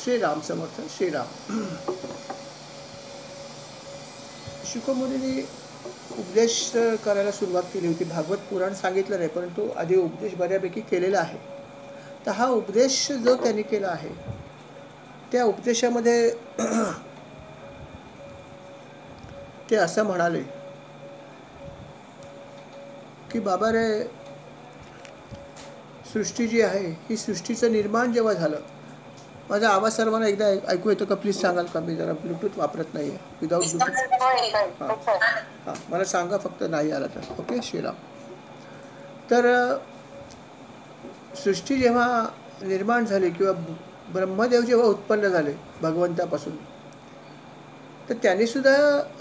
श्रीराम समर्थ श्रीराम. शुकमुनींनी उपदेश करायला सुरुवात केली होती. भागवत पुराण सांगितलं नाही, परंतु आधी उपदेश बऱ्यापैकी केलेला आहे. तर हा उपदेश जो त्यांनी केला आहे त्या उपदेशामध्ये ते असं म्हणाले की बाबा रे, सृष्टी जी आहे ही सृष्टीचं निर्माण जेव्हा झालं. माझा आवाज सर्वांना एकदा ऐकू येतो का प्लीज सांगाल का? मी जरा ब्लूटूथ वापरत नाही आहे. विदाऊट ब्लूटूथ हां मला सांगा फक्त नाही आला तर. ओके श्रीराम. तर सृष्टी जेव्हा निर्माण झाली किंवा ब्रह्मदेव जेव्हा उत्पन्न झाले भगवंतापासून, तर त्यांनी सुद्धा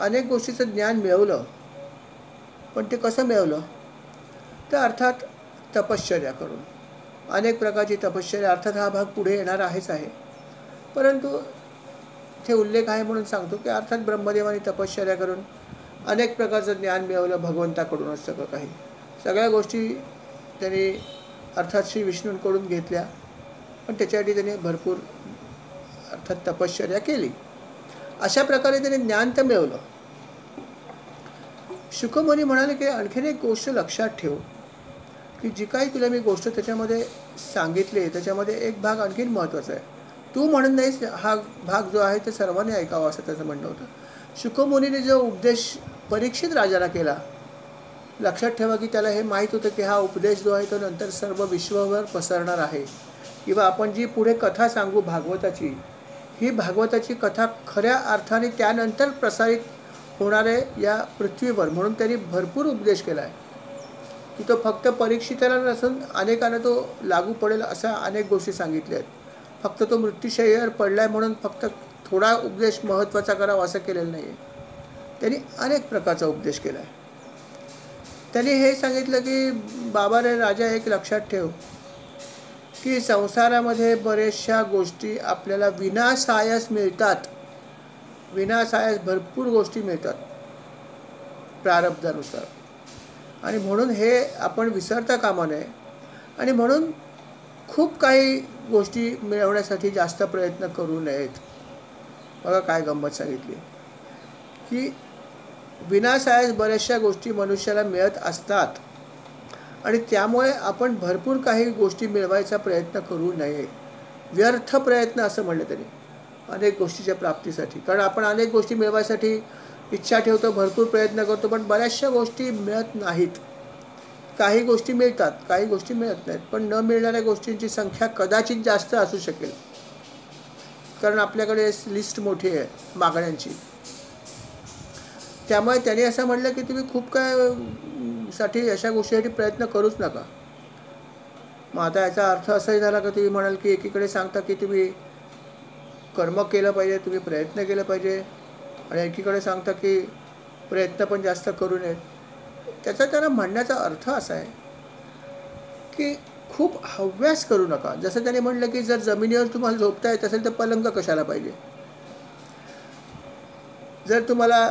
अनेक गोष्टीचं ज्ञान मिळवलं. पण ते कसं मिळवलं? तर अर्थात तपश्चर्या करून. अनेक प्रकारची तपश्चर्या. अर्थात हा भाग पुढे येणार आहेच आहे, परंतु इथे उल्लेख आहे म्हणून सांगतो की अर्थात ब्रह्मदेवाने तपश्चर्या करून अनेक प्रकारचं ज्ञान मिळवलं भगवंताकडूनच. सगळं काही सगळ्या गोष्टी त्यांनी अर्थात श्री विष्णूंकडून घेतल्या, पण त्याच्यासाठी त्यांनी भरपूर अर्थात तपश्चर्या केली. अशा प्रकारे त्यांनी ज्ञान तर मिळवलं. शुकमुनी म्हणाले की आणखीन एक गोष्ट लक्षात ठेव की जी काही तुला मी गोष्ट त्याच्यामध्ये सांगितली त्याच्यामध्ये एक भाग आणखीन महत्त्वाचा आहे. तू म्हणत नाहीस हा भाग जो आहे ते सर्वांनी ऐकावा असं त्याचं म्हणणं होतं. शुकमुनीने जो उपदेश परीक्षित राजाला केला, लक्षात ठेवा की त्याला हे माहीत होतं की हा उपदेश जो आहे तो नंतर सर्व विश्वभर पसरणार आहे. किंवा आपण जी पुढे कथा सांगू भागवताची, ही भागवताची कथा खऱ्या अर्थाने त्यानंतर प्रसारित होणार आहे या पृथ्वीवर. म्हणून त्यांनी भरपूर उपदेश केला आहे की तो फक्त परीक्षिताला नसून अनेकांना तो लागू पडेल अशा अनेक गोष्टी सांगितल्या आहेत. फक्त तो मृत्यूशय्यावर पडलाय म्हणून फक्त थोडा उपदेश महत्त्वाचा करावा असं केलेलं नाही आहे. त्यांनी अनेक प्रकारचा उपदेश केला आहे. त्यांनी हे सांगितलं की बाबा रे राजा, एक लक्षात ठेव की संसारामध्ये बऱ्याचशा गोष्टी आपल्याला विनासायास मिळतात. विनासायास भरपूर गोष्टी मिळतात प्रारब्धानुसार, आणि म्हणून हे आपण विसरता कामा नये. आणि म्हणून खूप काही गोष्टी मिळवण्यासाठी जास्त प्रयत्न करू नयेत. बघा काय गंमत सांगितली की विनासायास बऱ्याचशा गोष्टी मनुष्याला मिळत असतात, आणि त्यामुळे आपण भरपूर काही गोष्टी मिळवायचा प्रयत्न करू नये. व्यर्थ प्रयत्न असं म्हणलं त्यांनी अनेक गोष्टीच्या प्राप्तीसाठी. कारण आपण अनेक गोष्टी मिळवायसाठी इच्छा ठेवतो, भरपूर प्रयत्न करतो, पण बऱ्याचशा गोष्टी मिळत नाहीत. काही गोष्टी मिळतात, काही गोष्टी मिळत नाहीत. पण न मिळणाऱ्या गोष्टींची संख्या कदाचित जास्त असू शकेल, कारण आपल्याकडे लिस्ट मोठी आहे मागण्यांची. त्यामुळे त्यांनी असं म्हटलं की तुम्ही खूप काय साठी अशा गोष्टीसाठी प्रयत्न करूच नका. मग आता याचा अर्थ असाही झाला का तुम्ही म्हणाल की एकीकडे सांगता की तुम्ही कर्म केलं पाहिजे, तुम्ही प्रयत्न केलं पाहिजे, आणि एकीकडे सांगता की प्रयत्न पण जास्त करू नयेत. त्याचा त्यांना म्हणण्याचा अर्थ असा आहे की खूप हव्यास करू नका. जसं त्याने म्हटलं की जर जमिनीवर तुम्हाला झोपता येत असेल तर पलंग कशाला पाहिजे. जर तुम्हाला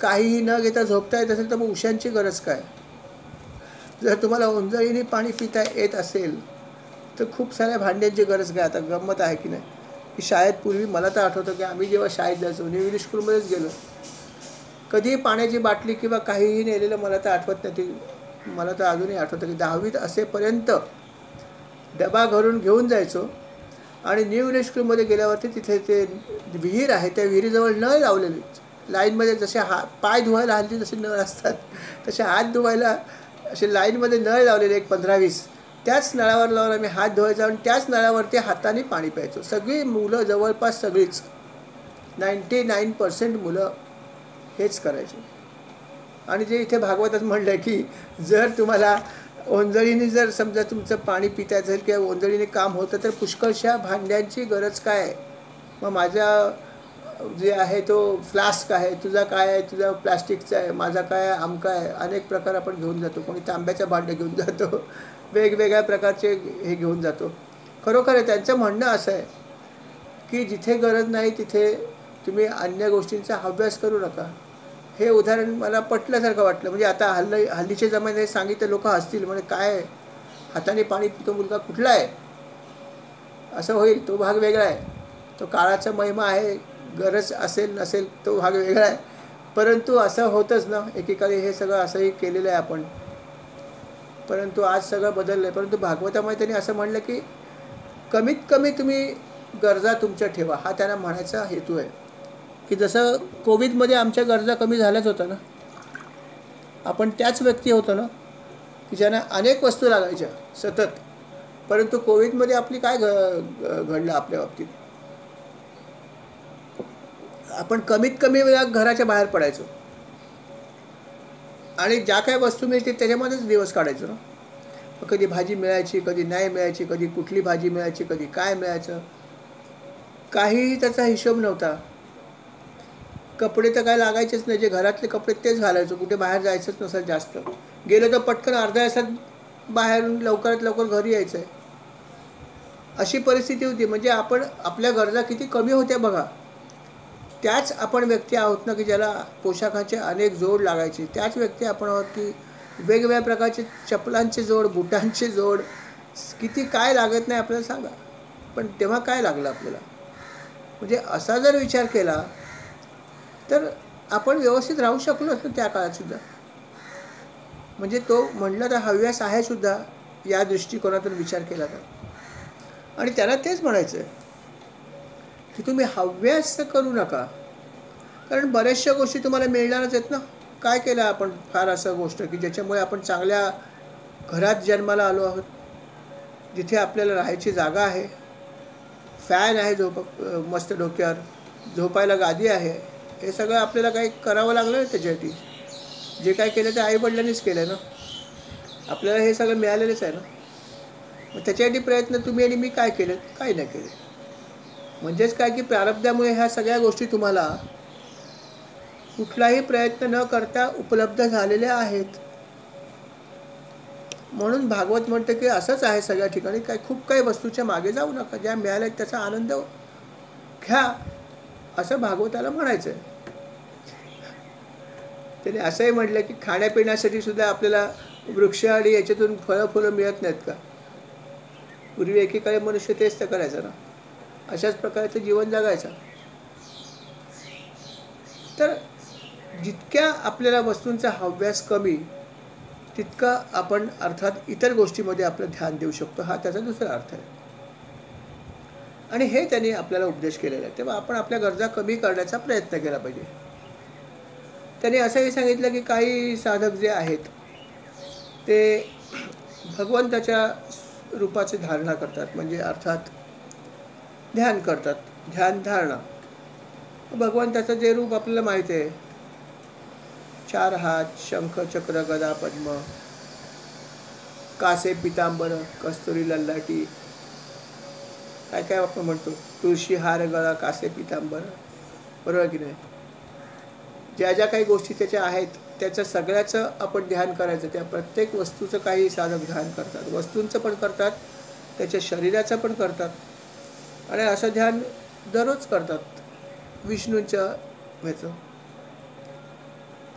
काहीही न घेता झोपता येत असेल तर मग उशांची गरज काय. जर तुम्हाला ओंजळीने पाणी पिता येत असेल तर खूप साऱ्या भांड्यांची गरज काय. आता गंमत आहे की नाही की शाळेत पूर्वी मला तर आठवतं की आम्ही जेव्हा शाळेत जायचो, इंग्लिश स्कूलमध्येच गेलो, कधीही पाण्याची बाटली किंवा काहीही नेलेलं मला तर आठवत नाही. मला तर अजूनही आठवतं की 10वीत असेपर्यंत डबा घरून घेऊन जायचो, आणि न्यू इंग्लिश स्कूलमध्ये गेल्यावरती तिथे ते विहीर आहे, त्या विहिरीजवळ नळ लावलेले. लाईनमध्ये जसे पाय धुवायला हल्ली जसे नळ असतात तसे हात धुवायला असे लाईनमध्ये नळ लावलेले, एक 15-20. त्याच नळावर लावून आम्ही हात धुवायचो आणि त्याच नळावरती हाताने पाणी प्यायचो. सगळी मुलं, जवळपास सगळीच 99% मुलं हेच करायचे. आणि जे इथे भागवतात म्हणलं की जर तुम्हाला ओंजळीने जर समजा तुमचं पाणी पिता असेल किंवा ओंजळीने काम होतं तर पुष्कळशा भांड्यांची गरज काय आहे. मग माझा जे आहे तो फ्लास्क आहे, तुझा काय आहे, तुझा प्लास्टिकचा आहे, माझा काय आहे, आमका आहे. अनेक प्रकार आपण घेऊन जातो. कोणी तांब्याच्या भांडे घेऊन जातो, वेगवेगळ्या प्रकारचे हे घेऊन जातो. खरोखर आहे त्यांचं म्हणणं असं आहे की जिथे गरज नाही तिथे तुम्ही अन्य गोष्टींचा हव्यास करू नका. हे उदाहरण मला पटल्यासारखं वाटलं. म्हणजे आता हल्लीच्या जमान्यात सांगितलं लोक हसतील, म्हणजे काय हाताने पाणी पितो मुलगा कुठला आहे असं होईल, तो भाग वेगळा आहे. तो काळाचा महिमा आहे, गरज असेल नसेल तो भाग वेगळा आहे, परंतु असं होतंच ना, एकेकाळी हे सगळं असंही केलेलं आहे आपण. परंतु आज सगळं बदललं आहे. परंतु भागवतामध्ये त्यांनी असं म्हणलं की कमीत कमी तुम्ही गरजा तुमच्या ठेवा, हा त्यांना म्हणायचा हेतू आहे. की जसं कोविडमध्ये आमच्या गरजा कमी झाल्याच होत्या ना, आपण त्याच व्यक्ती होतो ना की ज्यांना अनेक वस्तू लागायच्या सतत, परंतु कोविडमध्ये आपली काय घडलं आपल्या बाबतीत, आपण कमीत कमी वेळा घराच्या बाहेर पडायचो आणि ज्या काही वस्तू मिळतील त्याच्यामध्येच दिवस काढायचो ना. कधी भाजी मिळायची, कधी नाही मिळायची, कधी कुठली भाजी मिळायची, कधी काय मिळायचं, काहीही त्याचा हिशोब नव्हता. कपडे तर काय लागायचेच नाही, जे घरातले कपडे तेच घालायचो, कुठे बाहेर जायचंच नसेल जास्त, गेलं तर पटकन अर्ध्या तासात बाहेरून लवकरात लवकर घरी यायचं आहे, अशी परिस्थिती होती. म्हणजे आपण आपल्या गरजा किती कमी होत्या बघा. त्याच आपण व्यक्ती आहोत ना की ज्याला पोशाखाचे अनेक जोड लागायचे, त्याच व्यक्ती आपण आहोत की वेगवेगळ्या प्रकारचे चपलांचे जोड, बुटांचे जोड, किती काय लागत नाही आपल्याला सांगा. पण तेव्हा काय लागलं आपल्याला, म्हणजे असा जर विचार केला तर आपण व्यवस्थित राहू शकलो असतो त्या काळातसुद्धा. म्हणजे तो म्हटलं तर हव्यास आहे सुद्धा या दृष्टिकोनातून विचार केला तर. आणि त्याला तेच म्हणायचं आहे की तुम्ही हव्यास करू नका, कारण बऱ्याचशा गोष्टी तुम्हाला मिळणारच आहेत ना. काय केलं आपण फार असं गोष्ट की ज्याच्यामुळे आपण चांगल्या घरात जन्माला आलो आहोत, जिथे आपल्याला राहायची जागा आहे, फॅन आहे मस्त डोक्यावर, झोपायला गादी आहे, हे सगळं आपल्याला काही करावं लागलं नाही त्याच्यासाठी. जे काय केलं ते आईवडिलांनीच केलं ना, आपल्याला हे सगळं मिळालेलंच आहे ना. मग त्याच्यासाठी प्रयत्न तुम्ही आणि मी काय केले, काही नाही केले. म्हणजेच काय की प्रारब्धामुळे ह्या सगळ्या गोष्टी तुम्हाला कुठलाही प्रयत्न न करता उपलब्ध झालेल्या आहेत. म्हणून भागवत म्हणतं की असंच आहे सगळ्या ठिकाणी, काय खूप काही वस्तूच्या मागे जाऊ नका, ज्या मिळाल्या त्याचा आनंद घ्या, असं भागवताला म्हणायचं आहे. त्याने असंही म्हटलं की खाण्यापिण्यासाठी सुद्धा आपल्याला वृक्ष आणि याच्यातून फळं फुलं मिळत नाहीत का. पूर्वी एकेकाळी मनुष्य तेच तर करायचं ना, अशाच प्रकारचं जीवन जगायचं. तर जितक्या आपल्याला वस्तूंचा हव्यास कमी, तितका आपण अर्थात इतर गोष्टीमध्ये आपलं ध्यान देऊ शकतो, हा त्याचा दुसरा अर्थ आहे. आणि हे त्यांनी आपल्याला उपदेश केलेला आहे. तेव्हा आपण आपल्या गरजा कमी करण्याचा प्रयत्न केला पाहिजे. त्यांनी असंही सांगितलं की काही साधक जे आहेत ते भगवंताच्या रूपाची धारणा करतात, म्हणजे अर्थात ध्यान करतात, ध्यान धारणा. भगवंताचं जे रूप आपल्याला माहिती आहे, 4 हात, शंख चक्र गदा पद्म, कासे पितांबर कस्तुरी ललाटी, काय काय आपण म्हणतो, तुळशी हार गळा कासे पितांबर, बरोबर की नाही. ज्या ज्या काही गोष्टी त्याच्या आहेत त्याचं सगळ्याचं आपण ध्यान करायचं. त्या प्रत्येक वस्तूचं काही साधक ध्यान करतात, वस्तूंचं पण करतात, त्याच्या शरीराचं पण करतात, आणि असं ध्यान दररोज करतात विष्णूंच्या ह्याचं.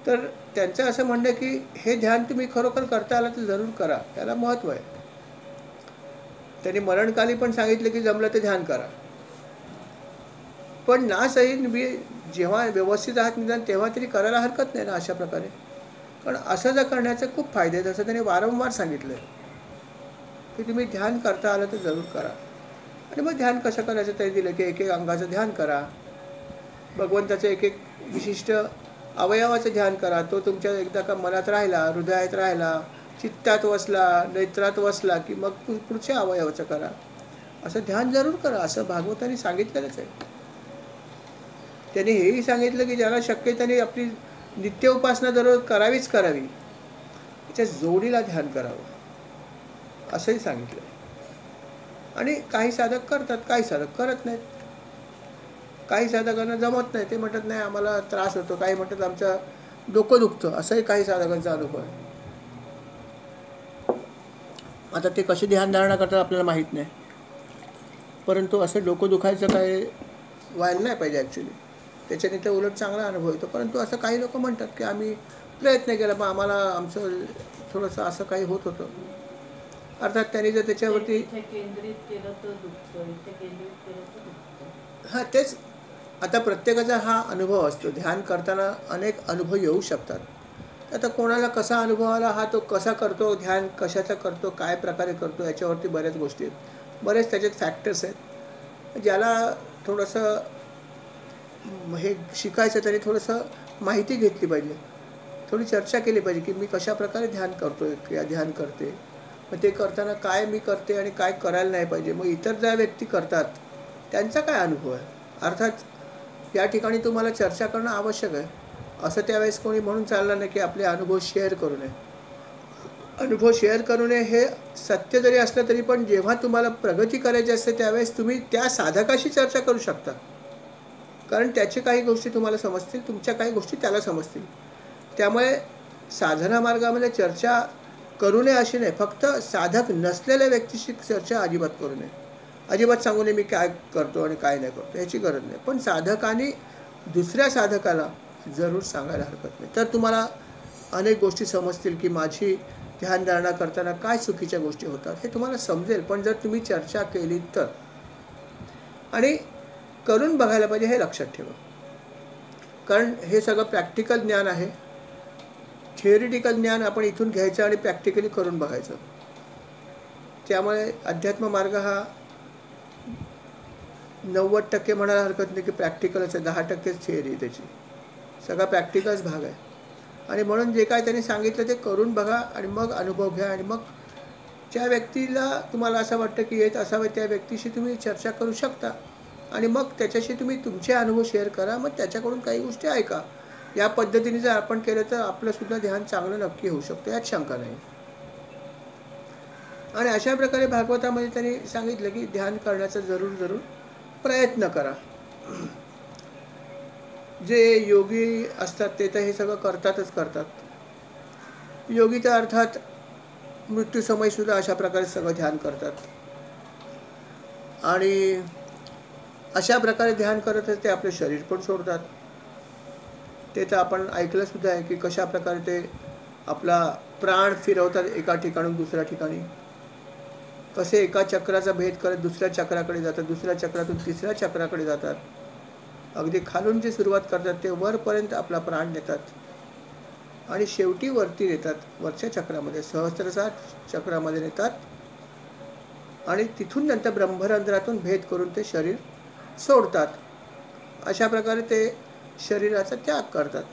तर त्यांचं असं म्हणणं की हे ध्यान तुम्ही खरोखर करता आलं तर जरूर करा, त्याला महत्त्व आहे. त्यांनी मरणकाली पण सांगितलं की जमलं तर ध्यान करा, पण ना सही जेव्हा व्यवस्थित आहात निदान तेव्हा तरी करायला हरकत नाही ना अशा प्रकारे. पण असं जर करण्याचे खूप फायदे आहेत, असं त्यांनी वारंवार सांगितलं आहे की तुम्ही ध्यान करता आलं तर जरूर करा. आणि मग ध्यान कसं करायचं ते दिलं की एक एक अंगाचं ध्यान करा, भगवंताचं एक एक विशिष्ट अवयवाचं ध्यान करा. तो तुमच्या एकदा का मनात राहिला, हृदयात राहिला, चित्तात वसला, नेत्रात वसला की मग पुढच्या अवयवाचं करा. असं ध्यान जरूर करा, असं भागवतांनी सांगितलेलंच आहे. त्यांनी हेही सांगितलं की ज्याला शक्य त्याने आपली नित्य उपासना दररोज करावीच करावी, त्याच्या जोडीला ध्यान करावं, असंही सांगितलं. आणि काही साधक करतात, काही साधक करत नाहीत. काही साधकांना जमत नाही, ते म्हणतात नाही आम्हाला त्रास होतो, काही म्हणतात आमचं डोकं दुखतं, असंही काही साधकांचा अनुभव आहे. आता ते कशी ध्यानधारणा करतात आपल्याला माहीत नाही, परंतु असं डोकं दुखायचं काय व्हायला नाही पाहिजे ॲक्च्युली, त्याच्याने ते उलट चांगला अनुभव येतो. परंतु असं काही लोक म्हणतात की आम्ही प्रयत्न केला पण आम्हाला आमचं थोडंसं असं काही होत होतं. अर्थात त्यांनी जर त्याच्यावरती केंद्रित केलं तर दुखतं, इथे केंद्रित केलं तर दुखतं. हां, तेच. आता प्रत्येकाचा हा अनुभव असतो. ध्यान करताना अनेक अनुभव येऊ शकतात. आता कोणाला कसा अनुभव आला, हा तो कसा करतो, ध्यान कशाचा करतो, काय प्रकारे करतो, याच्यावरती बऱ्याच गोष्टी आहेत. बरेच त्याच्यात फॅक्टर्स आहेत. ज्याला थोडंसं हे शिकायचं त्याने थोडंसं माहिती घेतली पाहिजे. थोडी चर्चा केली पाहिजे, की मी कशाप्रकारे ध्यान करतोय किंवा ध्यान करते. मग ते करताना काय मी करते आणि काय करायला नाही पाहिजे. मग इतर ज्या व्यक्ती करतात, त्यांचा काय अनुभव आहे. अर्थात या ठिकाणी तुम्हाला चर्चा करणं आवश्यक आहे. असं त्यावेळेस कोणी म्हणून चाललं नाही, की आपले अनुभव शेअर करू नये. अनुभव शेअर करू नये हे सत्य जरी असलं तरी पण जेव्हा तुम्हाला प्रगती करायची असते त्यावेळेस तुम्ही त्या साधकाशी चर्चा करू शकता. कारण त्याच्या काही गोष्टी तुम्हाला समजतील, तुमच्या काही गोष्टी त्याला समजतील. त्यामुळे साधना मार्गामध्ये चर्चा करू नये अशी नाही, फक्त साधक नसलेल्या व्यक्तीशी चर्चा अजिबात करू नये. अजिबात सांगू नये मी काय करतो आणि काय नाही करतो, याची गरज नाही. पण साधकाने दुसऱ्या साधकाला जरूर सांगायला हरकत नाही. तर तुम्हाला अनेक गोष्टी समजतील, की माझी ध्यानधारणा करताना काय चुकीच्या गोष्टी होतात हे तुम्हाला समजेल. पण जर तुम्ही चर्चा केली तर, आणि करून बघायला पाहिजे हे लक्षात ठेवा. कारण हे सगळं प्रॅक्टिकल ज्ञान आहे. थिअरिटिकल ज्ञान आपण इथून घ्यायचं आणि प्रॅक्टिकली करून बघायचं. त्यामुळे अध्यात्म मार्ग हा 90% म्हणायला हरकत नाही, की प्रॅक्टिकलच आहे. 10%च थिअरी आहे त्याची. सगळा प्रॅक्टिकलच भाग आहे. आणि म्हणून जे काय त्यांनी सांगितलं ते करून बघा आणि मग अनुभव घ्या. आणि मग ज्या व्यक्तीला तुम्हाला असं वाटतं की येत असावं त्या व्यक्तीशी तुम्ही चर्चा करू शकता. आणि मग त्याच्याशी तुम्ही तुमचे अनुभव शेअर करा. मग त्याच्याकडून काही गोष्टी ऐका. या पद्धतीने जर आपण केलं तर आपलंसुद्धा ध्यान चांगलं नक्की होऊ शकतं, यात शंका नाही. आणि अशा प्रकारे भागवतामध्ये त्यांनी सांगितलं की ध्यान करण्याचा जरूर प्रयत्न करा. जे योगी असतात ते तर हे सगळं करतात. योगी तर अर्थात मृत्यूसमयीसुद्धा अशा प्रकारे सगळं ध्यान करतात. आणि अशा प्रकारे ध्यान करतच ते आपले शरीर पण सोडतात. ते तर आपण ऐकलंसुद्धा आहे की कशा प्रकारे ते आपला प्राण फिरवतात एका ठिकाणून दुसऱ्या ठिकाणी. कसे एका चक्राचा भेद करत दुसऱ्या चक्राकडे जातात, दुसऱ्या चक्रातून तिसऱ्या चक्राकडे जातात. अगदी खालून जे सुरुवात करतात ते वरपर्यंत आपला प्राण नेतात आणि शेवटी वरती नेतात. वरच्या चक्रामध्ये सहस्त्रसार चक्रामध्ये नेतात आणि तिथून नंतर ब्रह्मरंध्रातून भेद करून ते शरीर सोडतात. अशा प्रकारे ते शरीराचा त्याग करतात.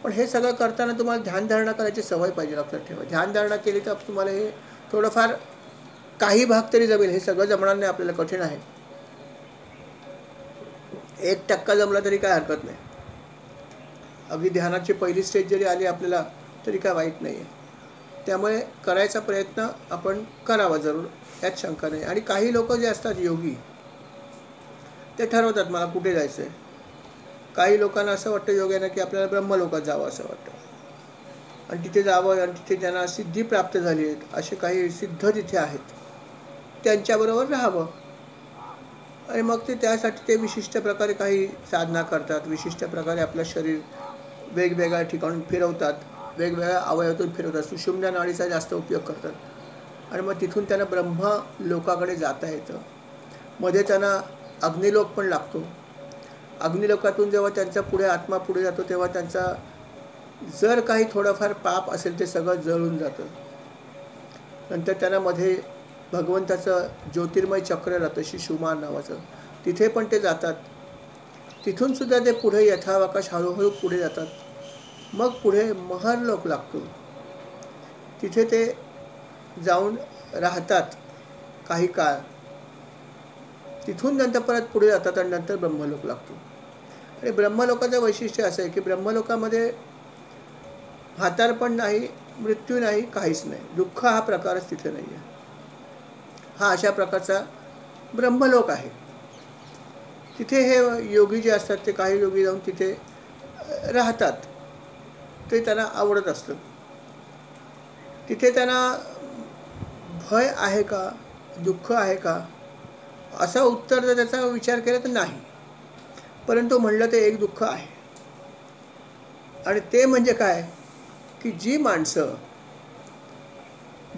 पण हे सगळं करताना तुम्हाला ध्यानधारणा करायची सवय पाहिजे, लक्षात ठेवा. ध्यानधारणा केली तर तुम्हाला हे थोडंफार काही भाग तरी जमेल. हे सगळं जमणार नाही, आपल्याला कठीण आहे. 1% जमला तरी काय हरकत नाही. अगदी ध्यानाची पहिली स्टेज जरी आली आपल्याला तरी काय वाईट नाही आहे. त्यामुळे करायचा प्रयत्न आपण करावा जरूर, यात शंका नाही. आणि काही लोक जे असतात योगी ते ठरवतात मला कुठे जायचं आहे. काही लोकांना असं वाटतं योग्यानं की आपल्याला ब्रह्मलोकात जावं असं वाटतं आणि तिथे जावं आणि तिथे ज्यांना सिद्धी प्राप्त झाली आहे असे काही सिद्ध तिथे आहेत त्यांच्याबरोबर राहावं. आणि मग ते त्यासाठी ते विशिष्ट प्रकारे काही साधना करतात. विशिष्ट प्रकारे आपलं शरीर वेगवेगळ्या ठिकाणून फिरवतात, वेगवेगळ्या अवयवातून फिरवतात. सुषुम्ना नाडीचा जास्त उपयोग करतात आणि मग तिथून त्यांना ब्रह्म लोकाकडे जाता येतं. मध्ये त्यांना अग्निलोक पण लागतो. अग्निलोकातून जेव्हा त्यांचा पुढे आत्मा पुढे जातो तेव्हा त्यांचा जर काही थोडंफार पाप असेल ते सगळं जळून जातं. नंतर त्यांना मध्ये भगवंताचं ज्योतिर्मय चक्र राहतं शिशुमान नावाचं, तिथे पण ते जातात. तिथून सुद्धा ते पुढे यथावकाश हळूहळू पुढे जातात. मग पुढे महरलोक लागतो, तिथे ते जाऊन राहतात काही काळ. तिथून नंतर परत पुढे जातात आणि नंतर ब्रह्मलोक लागतो. आणि ब्रह्मलोकाचं वैशिष्ट्य असं आहे की ब्रह्मलोकामध्ये म्हातारपण नाही, मृत्यू नाही, काहीच नाही. दुःख हा प्रकारच तिथे नाही आहे. हा अशा प्रकारचा ब्रह्मलोक आहे. तिथे हे योगी जे असतात ते काही योगी जाऊन तिथे राहतात. ते त्यांना आवडत असतं. तिथे त्यांना भय आहे का, दुःख आहे का, असं उत्तर जर त्याचा विचार केला तर नाही. परंतु म्हणलं ते एक दुःख आहे. आणि ते म्हणजे काय की जी माणसं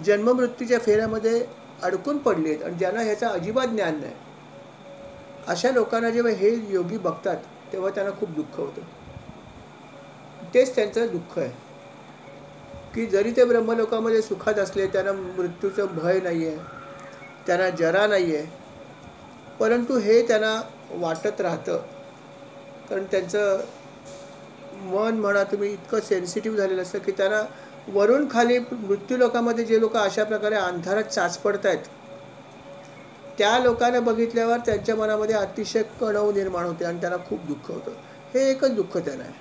जन्ममृत्यूच्या फेऱ्यामध्ये अडकून पडली आहेत आणि ज्यांना ह्याचं अजिबात ज्ञान नाही, अशा लोकांना जेव्हा हे योगी बघतात तेव्हा त्यांना खूप दुःख होतं. तेच त्यांचं दुःख आहे की जरी ते ब्रह्मलोकामध्ये सुखात असले, त्यांना मृत्यूचं भय नाही आहे, त्यांना जरा नाही आहे, परंतु हे त्यांना वाटत राहतं. कारण त्यांचं मन म्हणा तुम्ही इतकं सेन्सिटिव्ह झालेलं असतं की त्यांना वरून खाली मृत्यूलोकामध्ये जे लोक अशा प्रकारे अंधारात चाचपडत आहेत, त्या लोकांना बघितल्यावर त्यांच्या मनामध्ये अतिशय कणव निर्माण होते आणि त्यांना खूप दुःख होतं. हे एकच दुःख त्यांना आहे.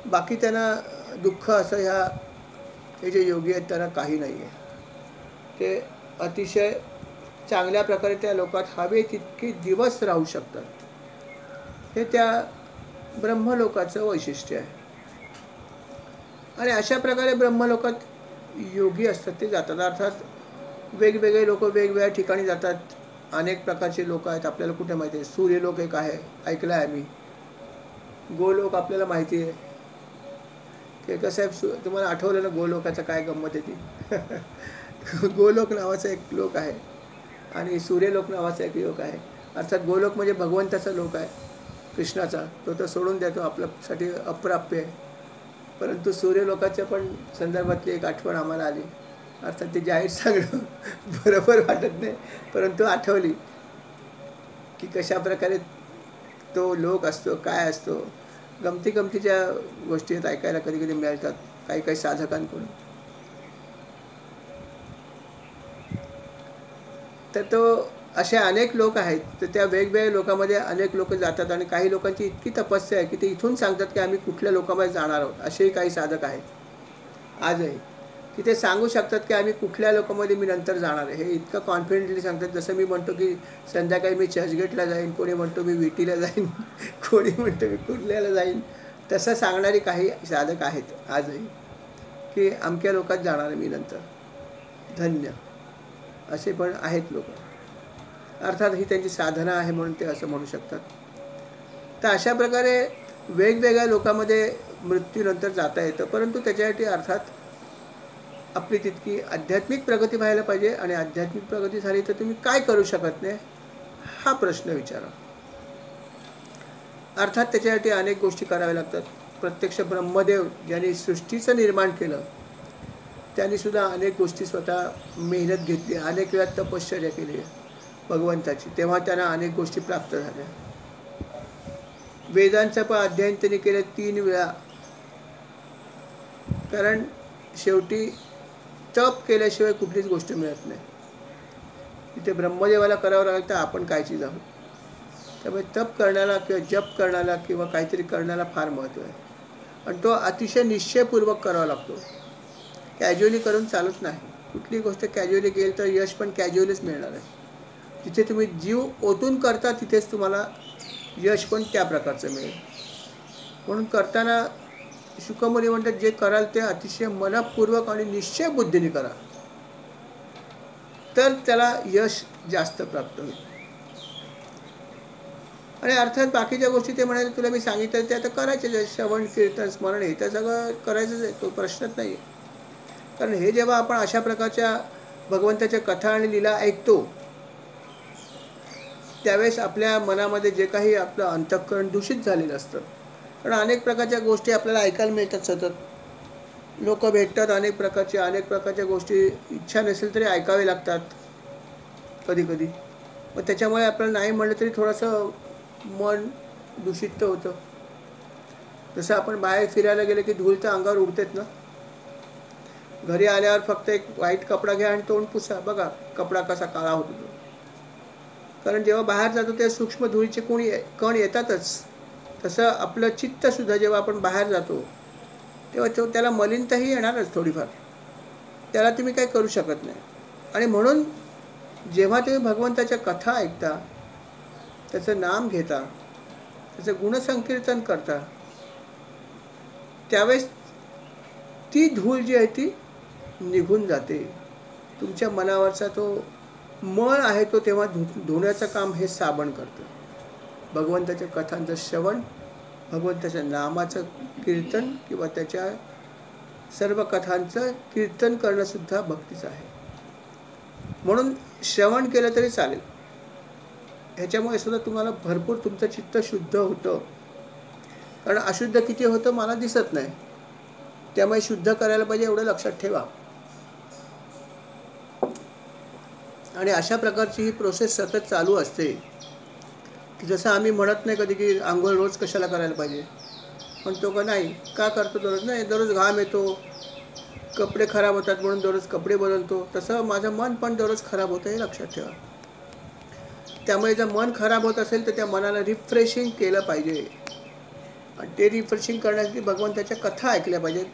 बाकी त्यांना दुःख असं हे जे योगी आहेत त्यांना काही नाही आहे. ते अतिशय चांगल्या प्रकारे त्या लोकात हवे तितके दिवस राहू शकतात. हे त्या ब्रह्मलोकाचं वैशिष्ट्य आहे. आणि अशा प्रकारे ब्रह्मलोकात योगी असतात ते जातात. अर्थात वेगवेगळे लोक वेगवेगळ्या ठिकाणी जातात. अनेक प्रकारचे लोक आहेत. आपल्याला कुठे माहिती आहे? सूर्यलोक एक आहे, ऐकलं आहे आम्ही. गोलोक आपल्याला माहिती आहे. ते कसं आहे, तुम्हाला आठवलं ना गोलोकाचं काय गंमत आहे ती? गोलोक नावाचा एक लोक आहे आणि सूर्यलोक नावाचा एक लोक आहे. अर्थात गोलोक म्हणजे भगवंताचा लोक आहे, कृष्णाचा. तो तर सोडून द्या, तो आपल्यासाठी अप्राप्य आहे. परंतु सूर्यलोकाच्या पण संदर्भातली एक आठवण आम्हाला आली. अर्थात ते जाहीर सांगणं बरोबर वाटत नाही, परंतु आठवली की कशा प्रकारे तो लोक असतो, काय असतो. गमतीच्या गोष्टी आहेत, ऐकायला कधी कधी मिळतात काही काही साधकांकडून. तर तो असे अनेक लोक आहेत. तर त्या वेगवेगळ्या लोकांमध्ये अनेक लोक जातात आणि काही लोकांची इतकी तपस्या आहे की ते इथून सांगतात की आम्ही कुठल्या लोकांमध्ये जाणार आहोत. असेही काही साधक आहेत आजही, की ते सांगू शकतात की आम्ही कुठल्या लोकांमध्ये मी नंतर जाणार आहे. हे इतकं कॉन्फिडेंटली सांगतात. जसं मी म्हणतो की संध्याकाळी मी चर्चगेटला जाईन, कोणी म्हणतो मी विटीला जाईन, कोणी म्हणतो मी कुर्ल्याला जाईन. तसं सांगणारी काही साधक आहेत आजही की अमक्या लोकात जाणार आहे मी नंतर, धन्य. असे पण आहेत लोक. अर्थात ही त्यांची साधना आहे म्हणून ते असं म्हणू शकतात. तर अशा प्रकारे वेगवेगळ्या लोकांमध्ये मृत्यूनंतर जाता येतं. परंतु त्याच्यासाठी अर्थात आपली तितकी आध्यात्मिक प्रगती व्हायला पाहिजे. आणि आध्यात्मिक प्रगती झाली तर तुम्ही काय करू शकत नाही हा प्रश्न विचारा. अर्थात त्याच्यासाठी अनेक गोष्टी कराव्या लागतात. प्रत्यक्ष ब्रह्मदेव ज्यांनी सृष्टीचं निर्माण केलं त्यांनी सुद्धा अनेक गोष्टी स्वतः मेहनत घेतली, अनेक वेळा तपश्चर्या केली भगवंताची, तेव्हा त्यांना अनेक गोष्टी प्राप्त झाल्या. वेदांचं पण अध्ययन त्यांनी केलं 3 वेळा. कारण शेवटी तप केल्याशिवाय कुठलीच गोष्ट मिळत नाही. तिथे ब्रह्मदेवाला करावं लागेल तर आपण कायची जाऊ. त्यामुळे तप करण्याला किंवा जप करण्याला किंवा काहीतरी करण्याला फार महत्त्व आहे. आणि तो अतिशय निश्चयपूर्वक करावा लागतो. कॅज्युअली करून चालत नाही. कुठली गोष्ट कॅज्युअली केली तर यश पण कॅज्युअलीच मिळणार आहे. जिथे तुम्ही जीव ओतून करता तिथेच तुम्हाला यश पण त्या प्रकारचं मिळेल. म्हणून करताना शुकमुनी म्हणतात जे कराल ते अतिशय मनपूर्वक आणि निश्चय बुद्धीने करा, तर त्याला यश जास्त प्राप्त होईल. आणि अर्थात बाकीच्या गोष्टी ते म्हणाले तुला मी सांगितलं ते आता करायचे. श्रवण कीर्तन स्मरण हे तर सगळं करायचंच आहे, तो प्रश्नच नाही आहे. कारण हे जेव्हा आपण अशा प्रकारच्या भगवंताच्या कथा आणि लीला ऐकतो त्यावेळेस आपल्या मनामध्ये जे काही आपलं अंतःकरण दूषित झालेलं असतं. कारण अनेक प्रकारच्या गोष्टी आपल्याला ऐकायला मिळतात सतत. लोक भेटतात अनेक प्रकारच्या गोष्टी इच्छा नसेल तरी ऐकावे लागतात कधी कधी. मग त्याच्यामुळे आपल्याला नाही म्हणलं तरी थोडंसं मन दूषित होतं. जसं आपण बाहेर फिरायला गेलं की धूळ तर अंगावर उडतेच ना. घरी आल्यावर फक्त एक व्हाईट कपडा घ्या आणि तोंड पुसा, बघा कपडा कसा काळा होतो. कारण जेव्हा बाहेर जातो ते सूक्ष्म धुळीचे कण येतातच. तसं आपलं चित्तसुद्धा जेव्हा आपण बाहेर जातो तेव्हा त्याला मलिनताही येणारच थोडीफार. त्याला तुम्ही काही करू शकत नाही. आणि म्हणून जेव्हा तुम्ही भगवंताच्या कथा ऐकता, त्याचं नाम घेता, त्याचं गुणसंकीर्तन करता, त्यावेळेस ती धूळ जी आहे ती निघून जाते. तुमच्या मनावरचा तो मळ आहे तो तेव्हा धुण्याचं काम हे साबण करतं. भगवंताच्या कथांचं श्रवण, भगवंताच्या नामाचं कीर्तन किंवा त्याच्या सर्व कथांचं कीर्तन करणंसुद्धा भक्तीचं आहे. म्हणून श्रवण केलं तरी चालेल. ह्याच्यामुळे सुद्धा तुम्हाला भरपूर तुमचं चित्त शुद्ध होतं. कारण अशुद्ध किती होतं मला दिसत नाही. त्यामुळे शुद्ध करायला पाहिजे एवढं लक्षात ठेवा. आणि अशा प्रकारची ही प्रोसेस सतत चालू असते, की जसं आम्ही म्हणत नाही कधी की अंघोळ रोज कशाला करायला पाहिजे. पण तो का नाही का करतो दररोज? नाही, दररोज घाम येतो, कपडे खराब होतात म्हणून दररोज कपडे बदलतो. तसं माझं मन पण दररोज खराब होतं हे लक्षात ठेवा. त्यामुळे जर मन खराब होत असेल तर त्या मनाला रिफ्रेशिंग केलं पाहिजे. आणि ते रिफ्रेशिंग करण्यासाठी भगवंताच्या कथा ऐकल्या पाहिजेत,